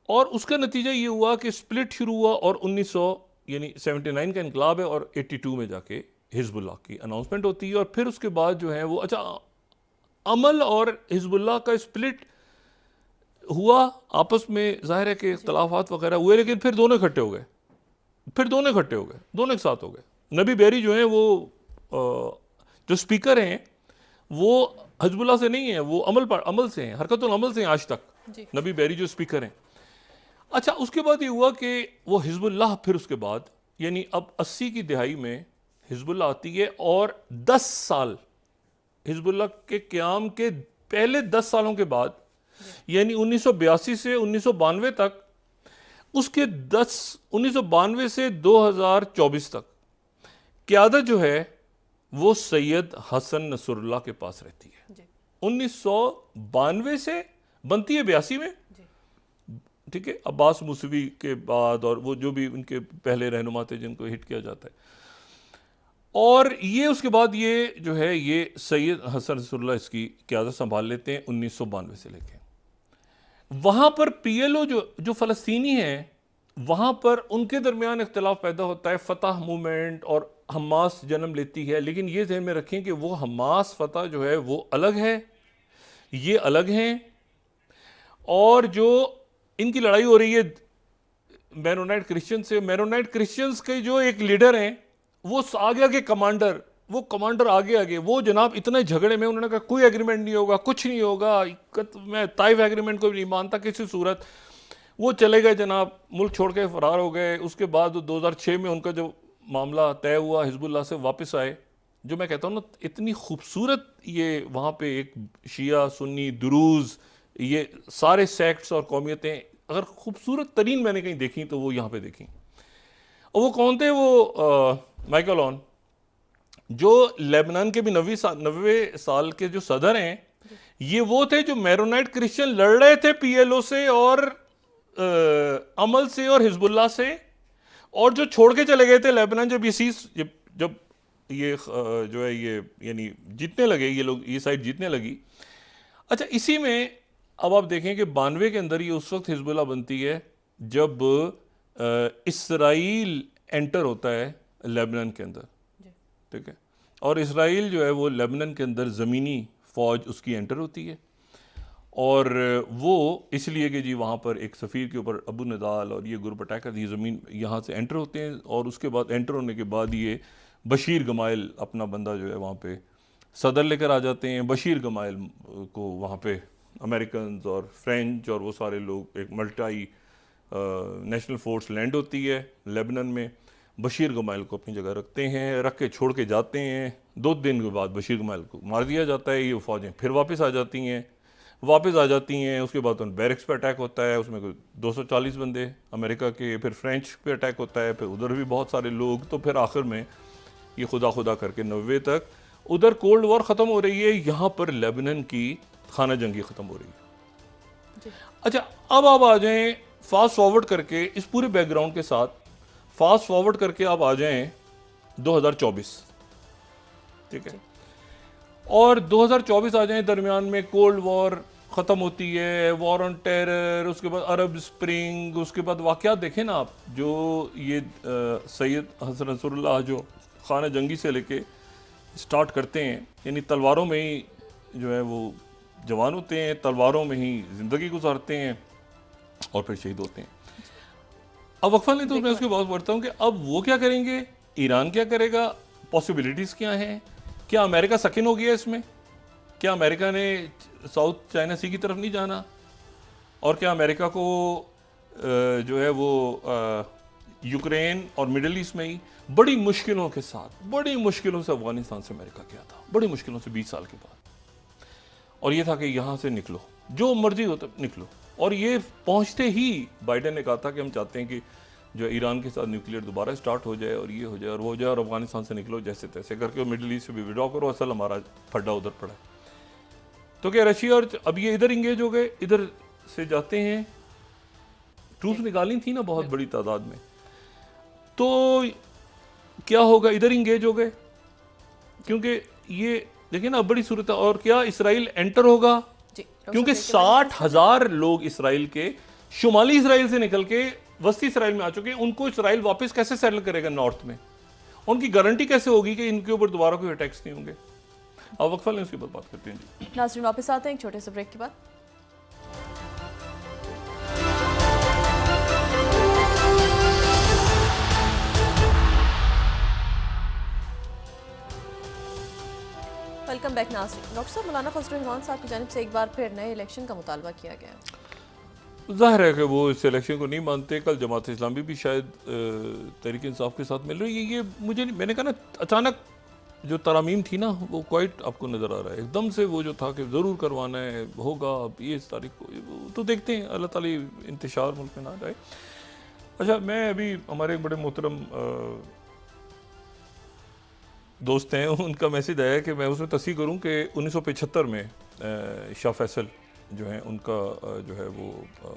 और उसका नतीजा ये हुआ कि स्प्लिट शुरू हुआ और 79 का इनकलाब है और 82 में जाके हिजबुल्लाह की अनाउंसमेंट होती है। और फिर उसके बाद जो है वो अमल और हिजबुल्लाह का स्प्लिट हुआ आपस में, जाहिर है कि इख्तलाफात वगैरह हुए, लेकिन फिर दोनों इकट्ठे हो गए, दोनों एक साथ हो गए। नबी बैरी जो हैं वो जो स्पीकर हैं वो हिजबुल्लाह से नहीं है, वो अमल से हैं, हरकतुल अमल से हैं आज तक, नबी बैरी जो स्पीकर हैं। अच्छा, उसके बाद ये हुआ कि वो हिजबुल्लाह फिर उसके बाद यानी अब 80 की दिहाई में हिजबुल्लाह आती है और 10 साल हिजबुल्लाह के क़याम के पहले 10 सालों के बाद यानी 1982 से 1992 तक, उसके 1992 से 2024 तक क़यादत जो है वो सैयद हसन नसरुल्लाह के पास रहती है। 1992 से बनती है 82 में, ठीक है, अब्बास मूसवी के बाद और वो जो भी उनके पहले रहनुमा थे जिनको हिट किया जाता है, और ये उसके बाद ये जो है ये सैयद हसन नसरुल्लाह इसकी क़यादत संभाल लेते हैं 1992 से लेके। वहाँ पर PLO जो फ़लस्तीनी हैं वहाँ पर उनके दरमियान इख्तिलाफ पैदा होता है, फ़तह मूवमेंट और हमास जन्म लेती है। लेकिन ये ध्यान में रखें कि वो हमास फ़तह जो है वो अलग है, ये अलग हैं, और जो इनकी लड़ाई हो रही है मेरोनाइट क्रिश्चियन से, मेरोनाइट क्रिश्चियंस के जो एक लीडर हैं वो आगे कमांडर, वो कमांडर आगे वो जनाब इतने झगड़े में उन्होंने कहा कोई एग्रीमेंट नहीं होगा, कुछ नहीं होगा, मैं ताइफ एग्रीमेंट को भी नहीं मानता किसी सूरत। वो चले गए जनाब, मुल्क छोड़ के फरार हो गए। उसके बाद 2006 में उनका जो मामला तय हुआ हिजबुल्लाह से वापस आए। जो मैं कहता हूँ ना, इतनी खूबसूरत ये वहाँ पे एक शिया सुन्नी दुरूज, ये सारे सेक्ट्स और कौमियतें अगर खूबसूरत तरीन मैंने कहीं देखी तो वो यहाँ पे देखी। और वो कौन थे? वो माइकल ऑन, जो लेबनान के भी 90 साल के जो सदर हैं, ये वो थे जो मेरोनाइट क्रिश्चियन लड़ रहे थे PLO से और अमल से और हिजबुल्लाह से, और जो छोड़ के चले गए थे लेबनान जब ये जो है ये यानी जीतने लगे ये लोग, ये साइड जीतने लगी। अच्छा, इसी में अब आप देखें कि 92 के अंदर ये उस वक्त हिजबुल्लाह बनती है जब इसराइल एंटर होता है लेबनान के अंदर, ठीक है, और इसराइल जो है वो लेबनान के अंदर ज़मीनी फ़ौज उसकी एंटर होती है, और वो इसलिए कि जी वहाँ पर एक सफ़ीर के ऊपर अबू नदाल और ये ग्रुप अटैकर ये ज़मीन यहाँ से एंटर होते हैं, और उसके बाद एंटर होने के बाद ये बशीर गमाइल अपना बंदा जो है वहाँ पे सदर लेकर आ जाते हैं। बशीर गमाइल को वहाँ पे अमेरिकन और फ्रेंच और वो सारे लोग, एक मल्टी नेशनल फोर्स लैंड होती है लेबनान में। बशीर गमाइल को अपनी जगह रखते हैं, रख के छोड़ के जाते हैं। 2 दिन के बाद बशीर गमाइल को मार दिया जाता है। ये फ़ौजें फिर वापस आ जाती हैं। उसके बाद उन बैरक्स पे अटैक होता है, उसमें कोई 240 बंदे अमेरिका के, फिर फ्रेंच पे अटैक होता है, फिर उधर भी बहुत सारे लोग। तो फिर आखिर में ये खुदा करके 90 तक उधर कोल्ड वॉर ख़त्म हो रही है, यहाँ पर लेबनान की खाना जंगी ख़त्म हो रही है। अच्छा, अब आप आ जाएं फास्ट फॉरवर्ड करके इस पूरे बैकग्राउंड के साथ, फास्ट फॉरवर्ड करके आप आ जाएं 2024, ठीक है, और 2024 आ जाएं, दरमियान में कोल्ड वॉर ख़त्म होती है, वॉर ऑन टेरर, उसके बाद अरब स्प्रिंग, उसके बाद वाक़यात देखें ना आप, जो ये सैयद हसन नसरुल्लाह जो खाना जंगी से लेके स्टार्ट करते हैं, यानी तलवारों में ही जो है वो जवान होते हैं, तलवारों में ही ज़िंदगी गुजारते हैं और फिर शहीद होते हैं। अब वक्फा नहीं तो मैं उसके बाद बढ़ता हूँ कि अब वो क्या करेंगे, ईरान क्या करेगा, पॉसिबिलिटीज़ क्या हैं, क्या अमेरिका सकिन हो गया इसमें? क्या अमेरिका ने साउथ चाइना सी की तरफ नहीं जाना? और क्या अमेरिका को जो है वो यूक्रेन और मिडिल ईस्ट में ही बड़ी मुश्किलों के साथ, बड़ी मुश्किलों से अफगानिस्तान से अमेरिका गया था, बड़ी मुश्किलों से 20 साल के बाद, और ये था कि यहाँ से निकलो, जो मर्जी होता निकलो। और ये पहुँचते ही बाइडेन ने कहा था कि हम चाहते हैं कि जो ईरान के साथ न्यूक्लियर दोबारा स्टार्ट हो जाए, और ये हो जाए और वो हो जाए, और अफगानिस्तान से निकलो जैसे तैसे करके, मिडिल ईस्ट से भी विड्रॉ करो, असल हमारा फड्डा उधर पड़ा है। तो क्या रशिया और अब ये इधर इंगेज हो गए, इधर से जाते हैं, ट्रूप्स निकाली थी ना बहुत बड़ी तादाद में, तो क्या होगा, इधर इंगेज हो गए, क्योंकि ये देखिए ना बड़ी सूरत है। और क्या इसराइल एंटर होगा, क्योंकि 60,000 लोग इसराइल के शुमाली इसराइल से निकल के वस्ती इसराइल में आ चुके हैं, उनको इसराइल वापस कैसे सेटल करेगा नॉर्थ में? उनकी गारंटी कैसे होगी कि इनके ऊपर दोबारा कोई अटैक्स नहीं होंगे? अब वक्फा लें, उसके बाद बात करते हैं जी। नाज़रीन वापस आते हैं एक छोटे से ब्रेक के बाद। वेलकम बैक नाज़रीन। डॉक्टर साहब, मौलाना फजल रहमान साहब की जानिब से एक बार फिर नए इलेक्शन का मुतालबा किया गया। जाहिर है कि वो इस इलेक्शन को नहीं मानते। कल जमात इस्लामी भी शायद तहरीक इंसाफ के साथ मिल रही है। ये मुझे मैंने कहा ना, अचानक जो तरामीम थी ना वो क्वाइट आपको नज़र आ रहा है, एकदम से वो जो था कि ज़रूर करवाना है, होगा अब ये इस तारीख को, तो देखते हैं, अल्लाह ताला इंतशार मुल्क में ना जाए। अच्छा, मैं अभी हमारे एक बड़े मोहतरम दोस्त हैं, उनका मैसेज आया कि मैं उसमें तस्दीक करूं कि 1975 में शाह फैसल जो है उनका जो है वो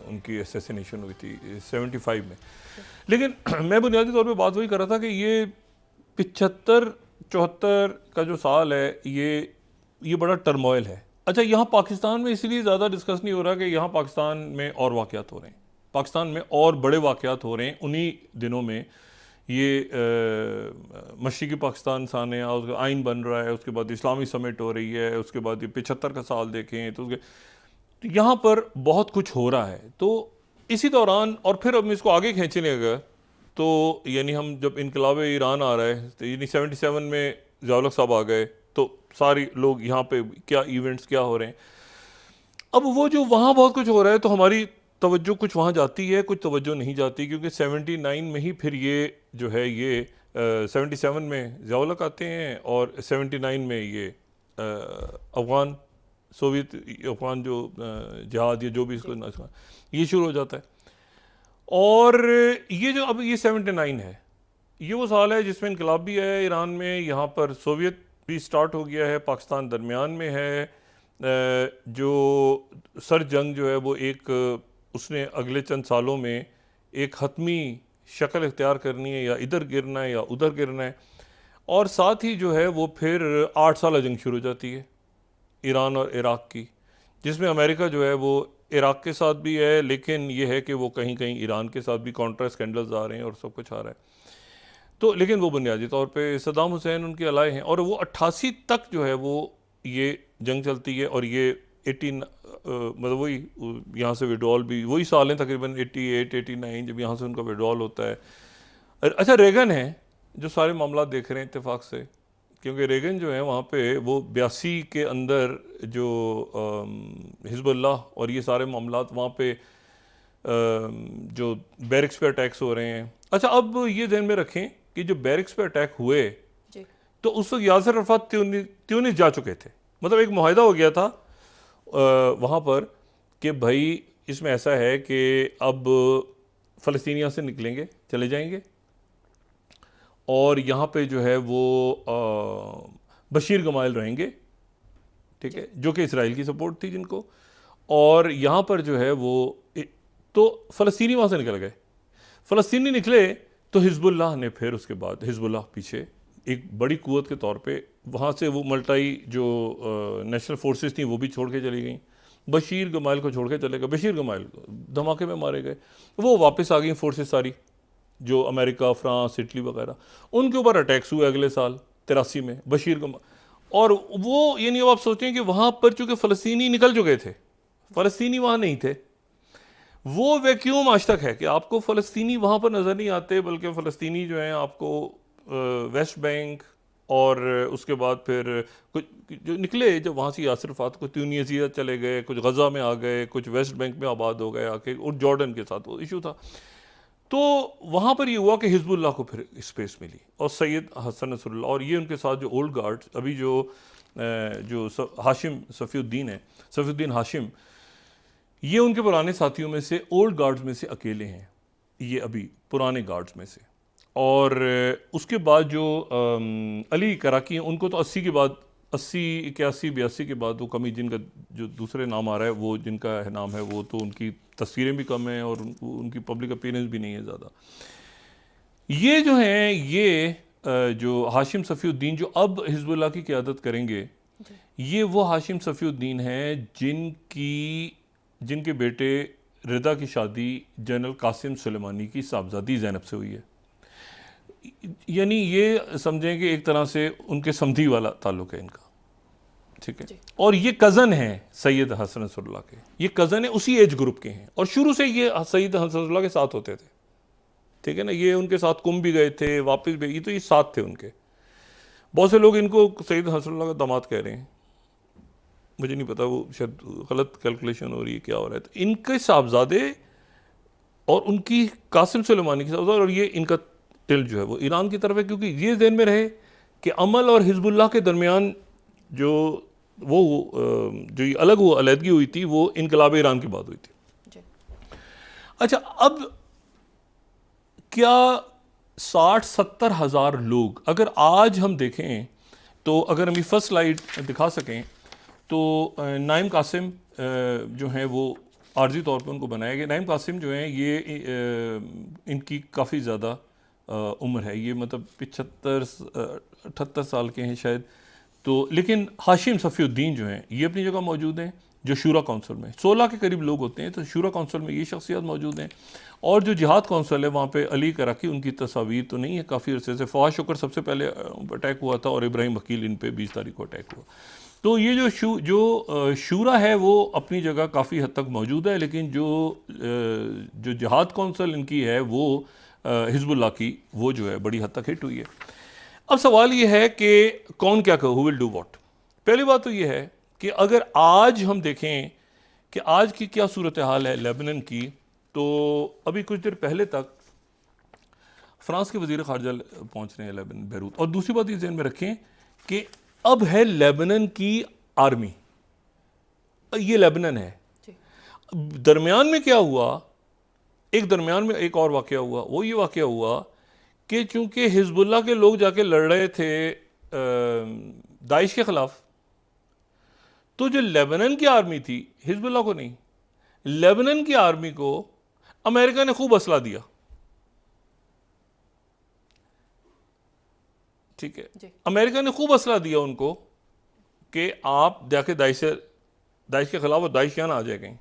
उनकी असैसिनेशन हुई थी 75 में। लेकिन मैं बुनियादी तौर पे बात वही कर रहा था कि ये 75-74 का जो साल है, ये बड़ा टर्मोइल है। अच्छा, यहाँ पाकिस्तान में इसलिए ज़्यादा डिस्कस नहीं हो रहा कि यहाँ पाकिस्तान में और वाक़यात हो रहे हैं, पाकिस्तान में और बड़े वाक़यात हो रहे हैं। उन्हीं दिनों में ये मशरिकी पाकिस्तान सानिया, उसका आइन बन रहा है, उसके बाद इस्लामी समिट हो रही है, उसके बाद ये 75 का साल देखें तो यहाँ पर बहुत कुछ हो रहा है। तो इसी दौरान, और फिर अब इसको आगे खींचने लगा, तो यानी हम जब इनकलाब ईरान आ रहा है, तो यानी 77 में ज़िया-उल-हक साहब आ गए, तो सारे लोग यहाँ पे क्या इवेंट्स क्या हो रहे हैं। अब वो जो वहाँ बहुत कुछ हो रहा है तो हमारी तवज्जो कुछ वहाँ जाती है, कुछ तवज्जो नहीं जाती, क्योंकि 79 में ही फिर ये जो है ये 77 में ज़िया-उल-हक आते हैं, और 79 में ये अफ़गान सोवियत अफ़गान जो जिहाद या जो भी इसको ये शुरू हो जाता है। और ये जो अब ये 79 है, ये वो साल है जिसमें इनकलाब भी है ईरान में, यहाँ पर सोवियत भी स्टार्ट हो गया है, पाकिस्तान दरमियान में है। जो सर जंग जो है वो एक उसने अगले चंद सालों में एक हतमी शक्ल इख्तियार करनी है, या इधर गिरना है या उधर गिरना है। और साथ ही जो है वो फिर 8 साल जंग शुरू हो जाती है ईरान और इराक़ की, जिसमें अमेरिका जो है वो इराक़ के साथ भी है, लेकिन ये है कि वो कहीं कहीं ईरान के साथ भी कॉन्ट्रा स्कैंडल्स आ रहे हैं और सब कुछ आ रहा है। तो लेकिन वो बुनियादी तौर पे सद्दाम हुसैन उनके अलाए हैं, और वो 88 तक जो है वो ये जंग चलती है। और ये 18 मतलब वही यहाँ से विड्रॉल भी वही साल हैं तकरीबन 88-89 जब यहाँ से उनका विड्रॉल होता है। अच्छा, रेगन है जो सारे मामला देख रहे हैं इत्तेफाक से, क्योंकि रेगन जो है वहाँ पे वो 82 के अंदर जो हिजबुल्लाह और ये सारे मामलात वहाँ पे जो बैरिक्स पे अटैक्स हो रहे हैं। अच्छा, अब ये ध्यान में रखें कि जो बैरिक्स पे अटैक हुए तो उस वक्त यासिर अरफात त्यूनिस जा चुके थे, मतलब एक मुआहदा हो गया था वहाँ पर कि भाई इसमें ऐसा है कि अब फ़लस्तीनिया से निकलेंगे, चले जाएंगे, और यहाँ पे जो है वो बशीर गमाइल रहेंगे, ठीक है, जो कि इसराइल की सपोर्ट थी जिनको, और यहाँ पर जो है वो तो फ़लस्तीनी वहाँ से निकल गए। फ़लस्तीनी निकले तो हिजबुल्लाह ने फिर उसके बाद हिजबुल्लाह पीछे एक बड़ी कुव्वत के तौर पे वहाँ से वो मल्टाई जो नेशनल फोर्सेस थी वो भी छोड़ के चली गई, बशीर गमाइल को छोड़ के चले गए, बशीर गमाइल धमाके में मारे गए, वो वापस आ गई फोर्सेस सारी जो अमेरिका, फ्रांस, इटली वगैरह, उनके ऊपर अटैक्स हुए अगले साल 83 में बशीर गमाइल। और वो यानी अब आप सोचें कि वहाँ पर चूँकि फ़लस्तीनी निकल चुके थे, फ़लस्तीनी वहाँ नहीं थे, वो वैक्यूम आज तक है कि आपको फ़लस्तीनी वहाँ पर नज़र नहीं आते, बल्कि फ़लस्तीनी जो हैं आपको वेस्ट बैंक, और उसके बाद फिर कुछ जो निकले, जब वहाँ से यासिर अराफात को ट्यूनीसिया चले गए, कुछ गज़ा में आ गए, कुछ वेस्ट बैंक में आबाद हो गए आके, और जॉर्डन के साथ वो इशू था। तो वहाँ पर ये हुआ कि हिजबुल्लाह को फिर स्पेस मिली और सैयद हसन नसरुल्लाह और ये उनके साथ जो ओल्ड गार्ड्स, अभी जो हाशिम सफ़ीउद्दीन है, सफ़ीउद्दीन हाशिम, ये उनके पुराने साथियों में से, ओल्ड गार्ड्स में से अकेले हैं, ये अभी पुराने गार्ड्स में से। और उसके बाद जो अली कराकी हैं, उनको तो 80 के बाद, 80, 81, 82 के बाद वो कमी, जिनका जो दूसरे नाम आ रहा है, वो जिनका है नाम है, वो तो उनकी तस्वीरें भी कम हैं और उनकी पब्लिक अपीयरेंस भी नहीं है ज़्यादा। ये जो हैं, ये जो हाशिम सफ़ीउद्दीन जो अब हिजबुल्लाह की क़यादत करेंगे, ये वो हाशिम सफ़ीउद्दीन हैं जिनके बेटे रिदा की शादी जनरल कासिम सुलेमानी की साहबजादी ज़ैनब से हुई है। यानी ये समझें कि एक तरह से उनके समधी वाला ताल्लुक़ है इनका, ठीक है। और ये कज़न हैं सैयद हसन नसरुल्लाह के, ये कज़न है, उसी एज ग्रुप के हैं और शुरू से ये सैयद हसन नसरुल्लाह के साथ होते थे, ठीक है ना। ये उनके साथ कुंभ भी गए थे, वापस भी, ये तो ये साथ थे उनके। बहुत से लोग इनको सैयद हसन नसरुल्लाह का दामाद कह रहे हैं, मुझे नहीं पता, वो शायद गलत कैलकुलेशन हो रही है, क्या हो रहा है। तो इनके साहबजादे और उनकी कासिम सुलेमानी के साहबजादे, और ये इनका टिल जो है वो ईरान की तरफ है, क्योंकि ये ज़हन में रहे कि अमल और हिजबुल्लाह के दरमियान जो ये अलग हुआ, अलहदगी हुई थी, वो इनकलाब ईरान की बात हुई थी। अच्छा, अब क्या 60-70 हज़ार लोग, अगर आज हम देखें तो, अगर हम ये फर्स्ट स्लाइड दिखा सकें तो, नाइम कासिम जो हैं वो आर्जी तौर पे उनको बनाया गया। नाइम कासिम जो हैं ये इनकी काफ़ी ज़्यादा उम्र है, ये मतलब 75-78 साल के हैं शायद। तो लेकिन हाशिम सफ़ीउद्दीन जो हैं ये अपनी जगह मौजूद हैं, जो शूरा काउंसिल में 16 के करीब लोग होते हैं, तो शूरा काउंसिल में ये शख्सियत मौजूद हैं। और जो जिहाद काउंसिल है वहाँ पे अली कराकी, उनकी तस्वीर तो नहीं है काफ़ी अरसे से। फवाद शुक्र सबसे पहले अटैक हुआ था और इब्राहिम वकील इन पे 20 तारीख को अटैक हुआ। तो ये जो शूरा है वो अपनी जगह काफ़ी हद तक मौजूद है, लेकिन जो जिहाद काउंसिल इनकी है वो हिजबुल्लाह की, वो जो है बड़ी हद तक हिट हुई है। अब सवाल ये है कि कौन क्या कहे, हु विल डू व्हाट। पहली बात तो ये है कि अगर आज हम देखें कि आज की क्या सूरत हाल है लेबनान की, तो अभी कुछ देर पहले तक फ्रांस के वज़ीर ख़ारजा पहुंच रहे हैं लेबनान, बैरूत। और दूसरी बात ये ज़हन में रखें कि अब है लेबनान की आर्मी, ये लेबनान है। दरमियान में क्या हुआ, दरमियान में एक और वाक़या हुआ, वो ये वाक़या हुआ कि चूंकि हिजबुल्लाह के लोग जाके लड़ रहे थे दाइश के ख़िलाफ़, तो जो लेबनान की आर्मी थी, हिजबुल्लाह को नहीं, लेबनान की आर्मी को अमेरिका ने खूब असला दिया, ठीक है। अमेरिका ने खूब असला दिया उनको कि आप जाके दाइश के ख़िलाफ़, और दाइश यहाँ ना आ जाए कहीं।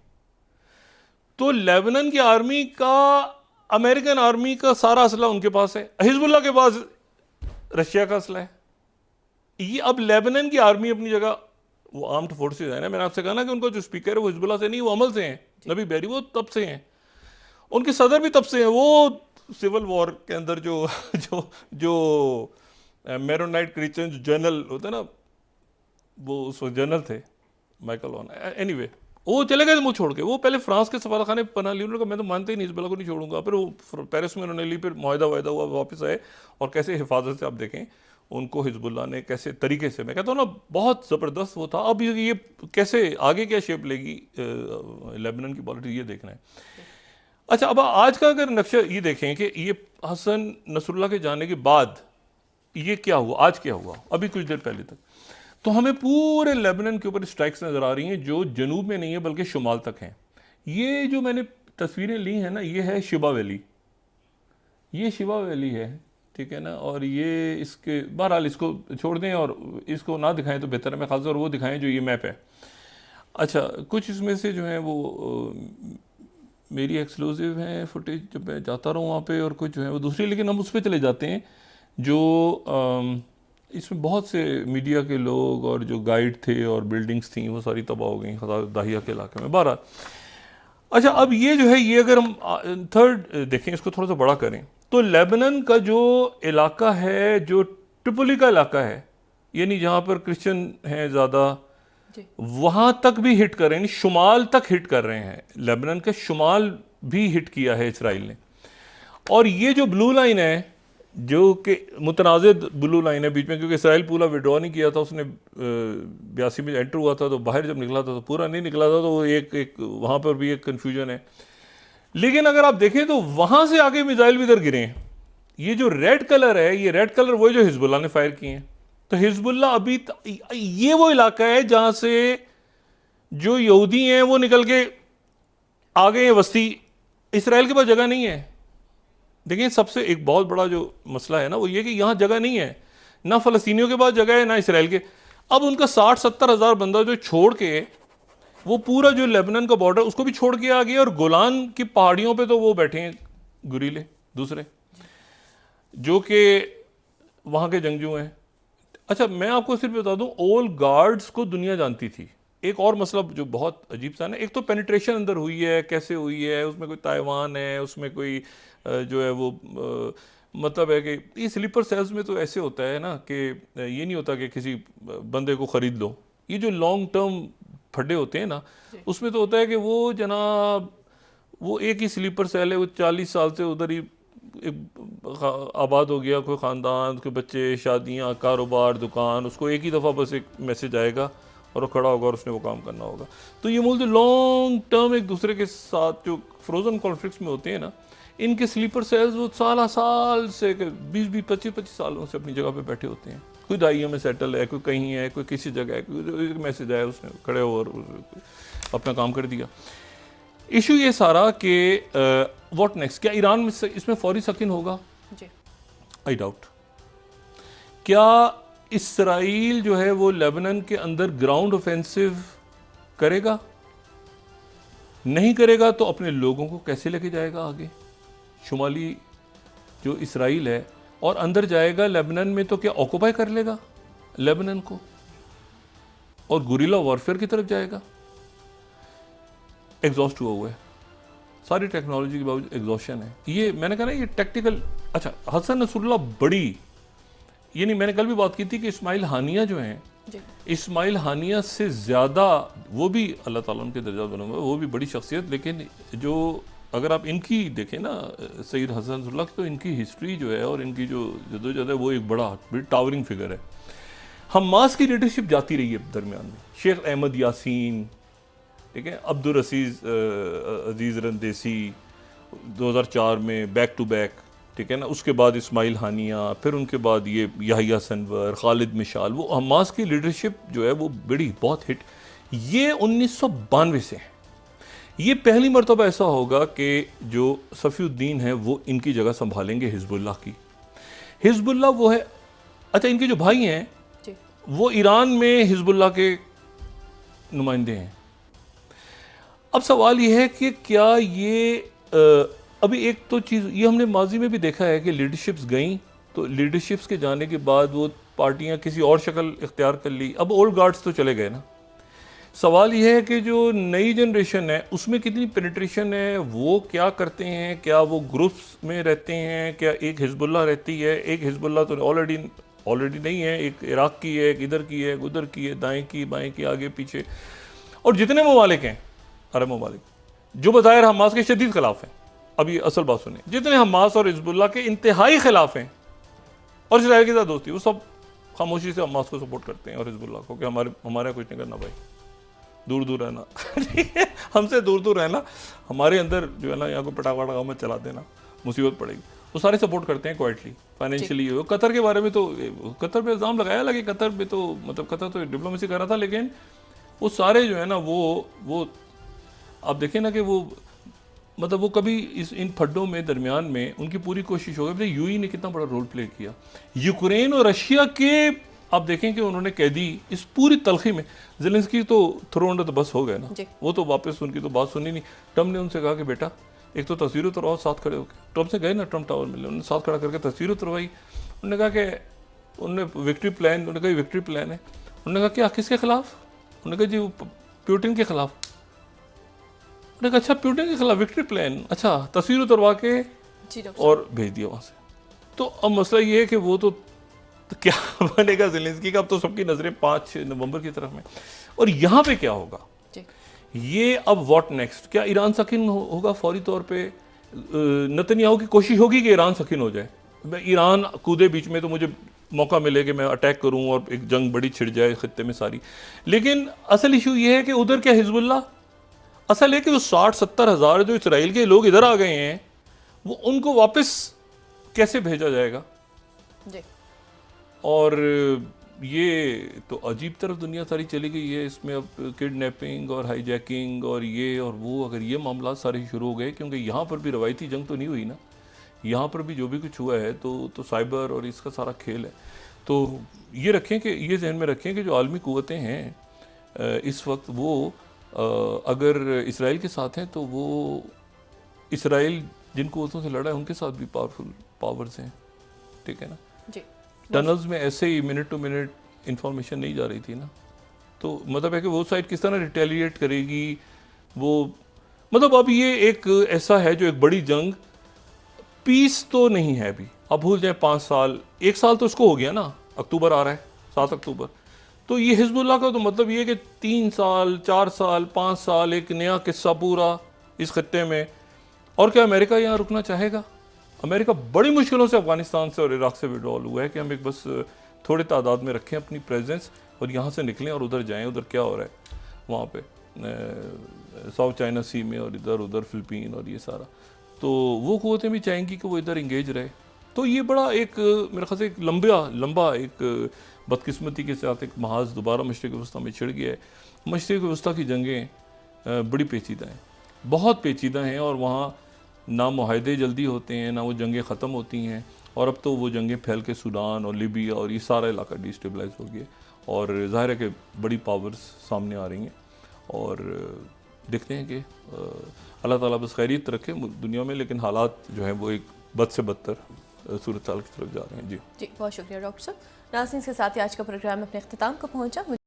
तो लेबनान की आर्मी का, अमेरिकन आर्मी का सारा असला उनके पास है, हिजबुल्लाह के पास रशिया का असला है। ये अब लेबनान की आर्मी अपनी जगह, वो आर्म्ड फोर्सेस है ना, मैंने आपसे कहा ना कि उनका जो स्पीकर है वो हिजबुल्लाह से नहीं, वो अमल से हैं, नबी बैरी, वो तब से हैं, उनके सदर भी तब से हैं। वो सिविल वॉर के अंदर जो मेरोनाइट क्रिश्चियन जनरल होते ना, वो उस वक्त जनरल थे, माइकल ऑन, एनीवे, वो चले गए मुँह छोड़ के। वो पहले फ्रांस के सफारतखाने पना ली, उन्होंने कहा मैं तो मानते ही नहीं, हिजबुल्लाह को नहीं छोड़ूंगा। फिर वो पेरिस में उन्होंने ली, फिर मुआहदा हुआ, वापस आए, और कैसे हिफाजत से आप देखें उनको हिजबुल्लाह ने कैसे तरीके से, मैं कहता हूँ ना, बहुत ज़बरदस्त वो था। अब ये कैसे आगे क्या शेप लेगी लेबनान की पॉलिटिक्स, ये देखना है। अच्छा, अब आज का अगर नक्शा ये देखें कि ये हसन नसरुल्लाह के जाने के बाद ये क्या हुआ, आज क्या हुआ, अभी कुछ देर पहले तक, तो हमें पूरे लेबनान के ऊपर स्ट्राइक्स नज़र आ रही हैं जो जनूब में नहीं है बल्कि शुमाल तक हैं। ये जो मैंने तस्वीरें ली हैं ना, ये है शिबा वैली, ये शिबा वैली है, ठीक है ना। और ये इसके बहरहाल इसको छोड़ दें और इसको ना दिखाएं तो बेहतर है, मैं खास, और वो दिखाएं जो ये मैप है। अच्छा, कुछ इसमें से जो है वो मेरी एक्सक्लूसिव हैं फुटेज, जब मैं जाता रहूँ वहाँ पे, और कुछ जो है वो दूसरी, लेकिन हम उस पर चले जाते हैं जो इसमें बहुत से मीडिया के लोग और जो गाइड थे और बिल्डिंग्स थी वो सारी तबाह हो गई दाहिया के इलाके में, 12। अच्छा, अब ये जो है, ये अगर हम थर्ड देखें, इसको थोड़ा सा बड़ा करें, तो लेबनान का जो इलाका है जो ट्रिपोली का इलाका है, यानी जहाँ पर क्रिश्चियन हैं ज़्यादा, जी वहाँ तक भी हिट कर रहे हैं, शुमाल तक हिट कर रहे हैं। लेबनान के शुमाल भी हिट किया है इसराइल ने। और ये जो ब्लू लाइन है, जो कि मुतनाज़िद ब्लू लाइन है बीच में, क्योंकि इसराइल पूरा विड्रॉ नहीं किया था, उसने 82 में एंटर हुआ था, तो बाहर जब निकला था तो पूरा नहीं निकला था, तो वो एक वहाँ पर भी एक कन्फ्यूजन है। लेकिन अगर आप देखें तो वहाँ से आगे मिसाइल भी इधर गिरे हैं। ये जो रेड कलर है, ये रेड कलर वो जो हिजबुल्लाह ने फायर किए हैं। तो हिजबुल्लाह अभी ये वो इलाका है जहाँ से जो यहूदी हैं वो निकल के आ गए हैं बस्ती। इसराइल के पास जगह नहीं है। देखिए, सबसे एक बहुत बड़ा जो मसला है ना, वो ये कि यहाँ जगह नहीं है, ना फ़लस्तीनियों के पास जगह है, ना इसराइल के। अब उनका 60-70 हज़ार बंदा जो छोड़ के, वो पूरा जो लेबनान का बॉर्डर उसको भी छोड़ के आ गया, और गोलान की पहाड़ियों पे तो वो बैठे हैं गुरीले दूसरे, जो कि वहाँ के जंगजू हैं। अच्छा, मैं आपको सिर्फ बता दूं, ओल्ड गार्ड्स को दुनिया जानती थी। एक और मसला जो बहुत अजीब सा है ना, एक तो पेनिट्रेशन अंदर हुई है, कैसे हुई है, उसमें कोई ताइवान है, उसमें कोई जो है वो मतलब है कि ये स्लीपर सेल्स में तो ऐसे होता है ना कि ये नहीं होता कि किसी बंदे को ख़रीद लो। ये जो लॉन्ग टर्म फड्डे होते हैं ना, उसमें तो होता है कि वो जनाब वो एक ही स्लीपर सेल है, वो 40 साल से उधर ही आबाद हो गया, कोई ख़ानदान, कोई बच्चे, शादियाँ, कारोबार, दुकान, उसको एक ही दफ़ा बस एक मैसेज आएगा और वो खड़ा होगा और उसने वो काम करना होगा। तो ये मूल लॉन्ग टर्म एक दूसरे के साथ जो फ्रोज़न कॉन्फ्लिक्ट्स में होते हैं ना, इनके स्लीपर सेल्स वो साल से 20-25 सालों से अपनी जगह पे बैठे होते हैं। कोई दाइयों में सेटल है, कोई कहीं है, कोई किसी जगह है, कोई एक मैसेज आया, उसने खड़े हो और अपना काम कर दिया। इशू ये सारा कि व्हाट नेक्स्ट, क्या ईरान में इसमें फौरी सकिन होगा? जी आई डाउट। क्या इसराइल जो है वो लेबनान के अंदर ग्राउंड ऑफेंसिव करेगा? नहीं करेगा तो अपने लोगों को कैसे लेके जाएगा आगे? शुमाली जो इसराइल है और अंदर जाएगा लेबनान में, तो क्या ऑक्यूपाई कर लेगा लेबनान को और गुरिल्ला वॉरफेयर की तरफ जाएगा? एग्जॉस्ट हुआ है, सारी टेक्नोलॉजी के बावजूद एग्जॉशन है। ये मैंने कहा ना, ये टेक्टिकल। अच्छा, हसन नसरुल्लाह बड़ी, ये नहीं, मैंने कल भी बात की थी कि इस्माइल हानिया जो हैं, इस्माइल हानिया से ज़्यादा वो भी अल्लाह ताला उनके दर्जा बने हुए, वो भी बड़ी शख्सियत। लेकिन जो अगर आप इनकी देखें ना, सईद हसन नसरुल्लाह, तो इनकी हिस्ट्री जो है और इनकी जो जदोजहद है, वो एक बड़ी टावरिंग फिगर है। हमास की लीडरशिप जाती रही है दरमियान में, शेख अहमद यासीन, ठीक है, अब्दुल अजीज़ रंदेसी 2004 में बैक टू बैक, ठीक है ना, उसके बाद इस्माइल हानिया, फिर उनके बाद ये याहिया सनवर, खालिद मिशाल, वो हमास की लीडरशिप जो है वो बड़ी बहुत हिट। ये 1992 से है। ये पहली मरतबा ऐसा होगा कि जो सफ़ीउद्दीन है वो इनकी जगह संभालेंगे हिजबुल्लाह की। हिजबुल्लाह वो है, अच्छा, इनके जो भाई हैं वो ईरान में हिजबुल्लाह के नुमाइंदे हैं। अब सवाल ये है कि क्या ये अभी एक तो चीज़ ये हमने माजी में भी देखा है कि लीडरशिप्स गई, तो लीडरशिप्स के जाने के बाद वो पार्टियां किसी और शक्ल इख्तियार कर ली। अब ओल्ड गार्ड्स तो चले गए ना। सवाल ये है कि जो नई जनरेशन है उसमें कितनी पेनिट्रेशन है, वो क्या करते हैं, क्या वो ग्रुप्स में रहते हैं, क्या एक हिजबुल्लाह रहती है, एक हिजबुल्लाह तो ऑलरेडी नहीं है, एक इराक की है, एक इधर की है, एक उधर की है, दाएँ की बाएँ की, आगे पीछे। और जितने ममालिक हैं अरब ममालिक जो बज़ाहिर हमास के शदीद खिलाफ हैं, अभी असल बात सुने, जितने हमास और हिजबुल्लाह के इंतहाई खिलाफ हैं और इसराइल के साथ दोस्ती, वो सब खामोशी से हमास को सपोर्ट करते हैं और हिजबुल्लाह को कि हमारा कुछ नहीं करना भाई, दूर दूर रहना हमसे दूर दूर रहना, हमारे अंदर जो है ना यहाँ को पटाखा मत चला देना, मुसीबत पड़ेगी। वो सारे सपोर्ट करते हैं क्वाइटली, फाइनेंशियली। कतर के बारे में तो कतर पे इल्ज़ाम लगाया, लगे कतर पे तो मतलब कतर तो डिप्लोमेसी कर रहा था, लेकिन वो सारे जो है ना वो आप देखें ना कि वो मतलब वो कभी इन फड्डों में दरमियान में उनकी पूरी कोशिश हो गई। यूएई ने कितना बड़ा रोल प्ले किया। यूक्रेन और रशिया के आप देखें कि उन्होंने कैदी इस पूरी तलखी में, ज़ेलेंस्की तो थ्रो अंडर द बस हो गए ना, वो तो वापस उनकी तो बात सुनी नहीं। ट्रम्प ने उनसे कहा कि बेटा एक तो तस्वीर उतरवाओ साथ खड़े होकर। ट्रम्प से गए ना ट्रम्प टावर मिले, उन्होंने साथ खड़ा करके तस्वीर उतरवाई। उन्होंने कहा कि उन्होंने विक्ट्री प्लान, उन्होंने कहा विक्ट्री प्लान है। उन्होंने कहा क्या, किसके खिलाफ? उन्होंने कहा जी पुतिन के खिलाफ। उन्होंने कहा अच्छा पुतिन के खिलाफ विक्ट्री प्लान, अच्छा, तस्वीर उतरवा के और भेज दिया वहाँ से। तो अब मसला ये है कि वो तो तो क्या बनेगा ज़ेलेंस्की का? अब तो सबकी नज़रें 5 नवंबर की तरफ में। और यहाँ पे क्या होगा जी ये, अब व्हाट नेक्स्ट? क्या ईरान सकिन होगा फौरी तौर पे? नेतन्याहू की कोशिश होगी कि ईरान सकिन हो जाए, मैं ईरान कूदे बीच में तो मुझे मौका मिले कि मैं अटैक करूं और एक जंग बड़ी छिड़ जाए खित्ते में सारी। लेकिन असल इशू ये है कि उधर क्या हिजबुल्लाह, असल है कि वो 60-70 हज़ार जो इसराइल के लोग इधर आ गए हैं, वो उनको वापस कैसे भेजा जाएगा? जी और ये तो अजीब तरफ दुनिया सारी चली गई है। इसमें अब किडनैपिंग और हाईजैकिंग और ये और वो, अगर ये मामला सारे शुरू हो गए, क्योंकि यहाँ पर भी रवायती जंग तो नहीं हुई ना, यहाँ पर भी जो भी कुछ हुआ है तो साइबर और इसका सारा खेल है। तो ये रखें कि ये जहन में रखें कि जो आलमी कुव्वतें हैं इस वक्त वो अगर इसराइल के साथ हैं तो वो इसराइल जिन कुव्वतों से लड़ा है उनके साथ भी पावरफुल पावर्स हैं, ठीक है ना। जी टनल्स में ऐसे ही मिनट टू मिनट इंफॉर्मेशन नहीं जा रही थी ना, तो मतलब है कि वो साइड किस तरह रिटेलिएट करेगी वो, मतलब अब ये एक ऐसा है जो एक बड़ी जंग, पीस तो नहीं है अभी। अब भूल जाए 5 साल, 1 साल तो इसको हो गया ना, अक्टूबर आ रहा है 7 अक्टूबर, तो ये हिजबुल्लाह का तो मतलब ये है कि 3 साल 4 साल 5 साल एक नया किस्सा पूरा इस खत्ते में। और क्या अमेरिका यहाँ रुकना चाहेगा? अमेरिका बड़ी मुश्किलों से अफगानिस्तान से और इराक से विड्रॉल हुआ है कि हम एक बस थोड़े तादाद में रखें अपनी प्रेजेंस और यहाँ से निकलें और उधर जाएं, उधर क्या हो रहा है वहाँ पे साउथ चाइना सी में और इधर उधर फिलिपीन और ये सारा, तो वो कुव्वतें भी चाहेंगी कि वो इधर इंगेज रहे। तो ये बड़ा एक मेरे ख्याल से एक लंबा एक बदकिस्मती के साथ एक महाज दोबारा मशरिक़ वस्ता में छिड़ गया है। मशरिक़ वस्ता की जंगें बड़ी पेचीदा हैं, बहुत पेचीदा हैं, और वहाँ ना मुआहदे जल्दी होते हैं, ना वो जंगें ख़त्म होती हैं। और अब तो वो जंगें फैल के सूडान और लीबिया और ये सारा इलाका डिस्टेबलाइज हो गया, और ज़ाहिर है कि बड़ी पावर्स सामने आ रही हैं। और देखते हैं कि अल्लाह ताला बस खैरियत रखे दुनिया में, लेकिन हालात जो हैं वो एक बद से बदतर सूरत हाल की तरफ जा रहे हैं। जी जी बहुत शुक्रिया डॉक्टर साहब। नाज़रीन के साथ ही आज का प्रोग्राम अपने अख्तिताम को पहुँचा।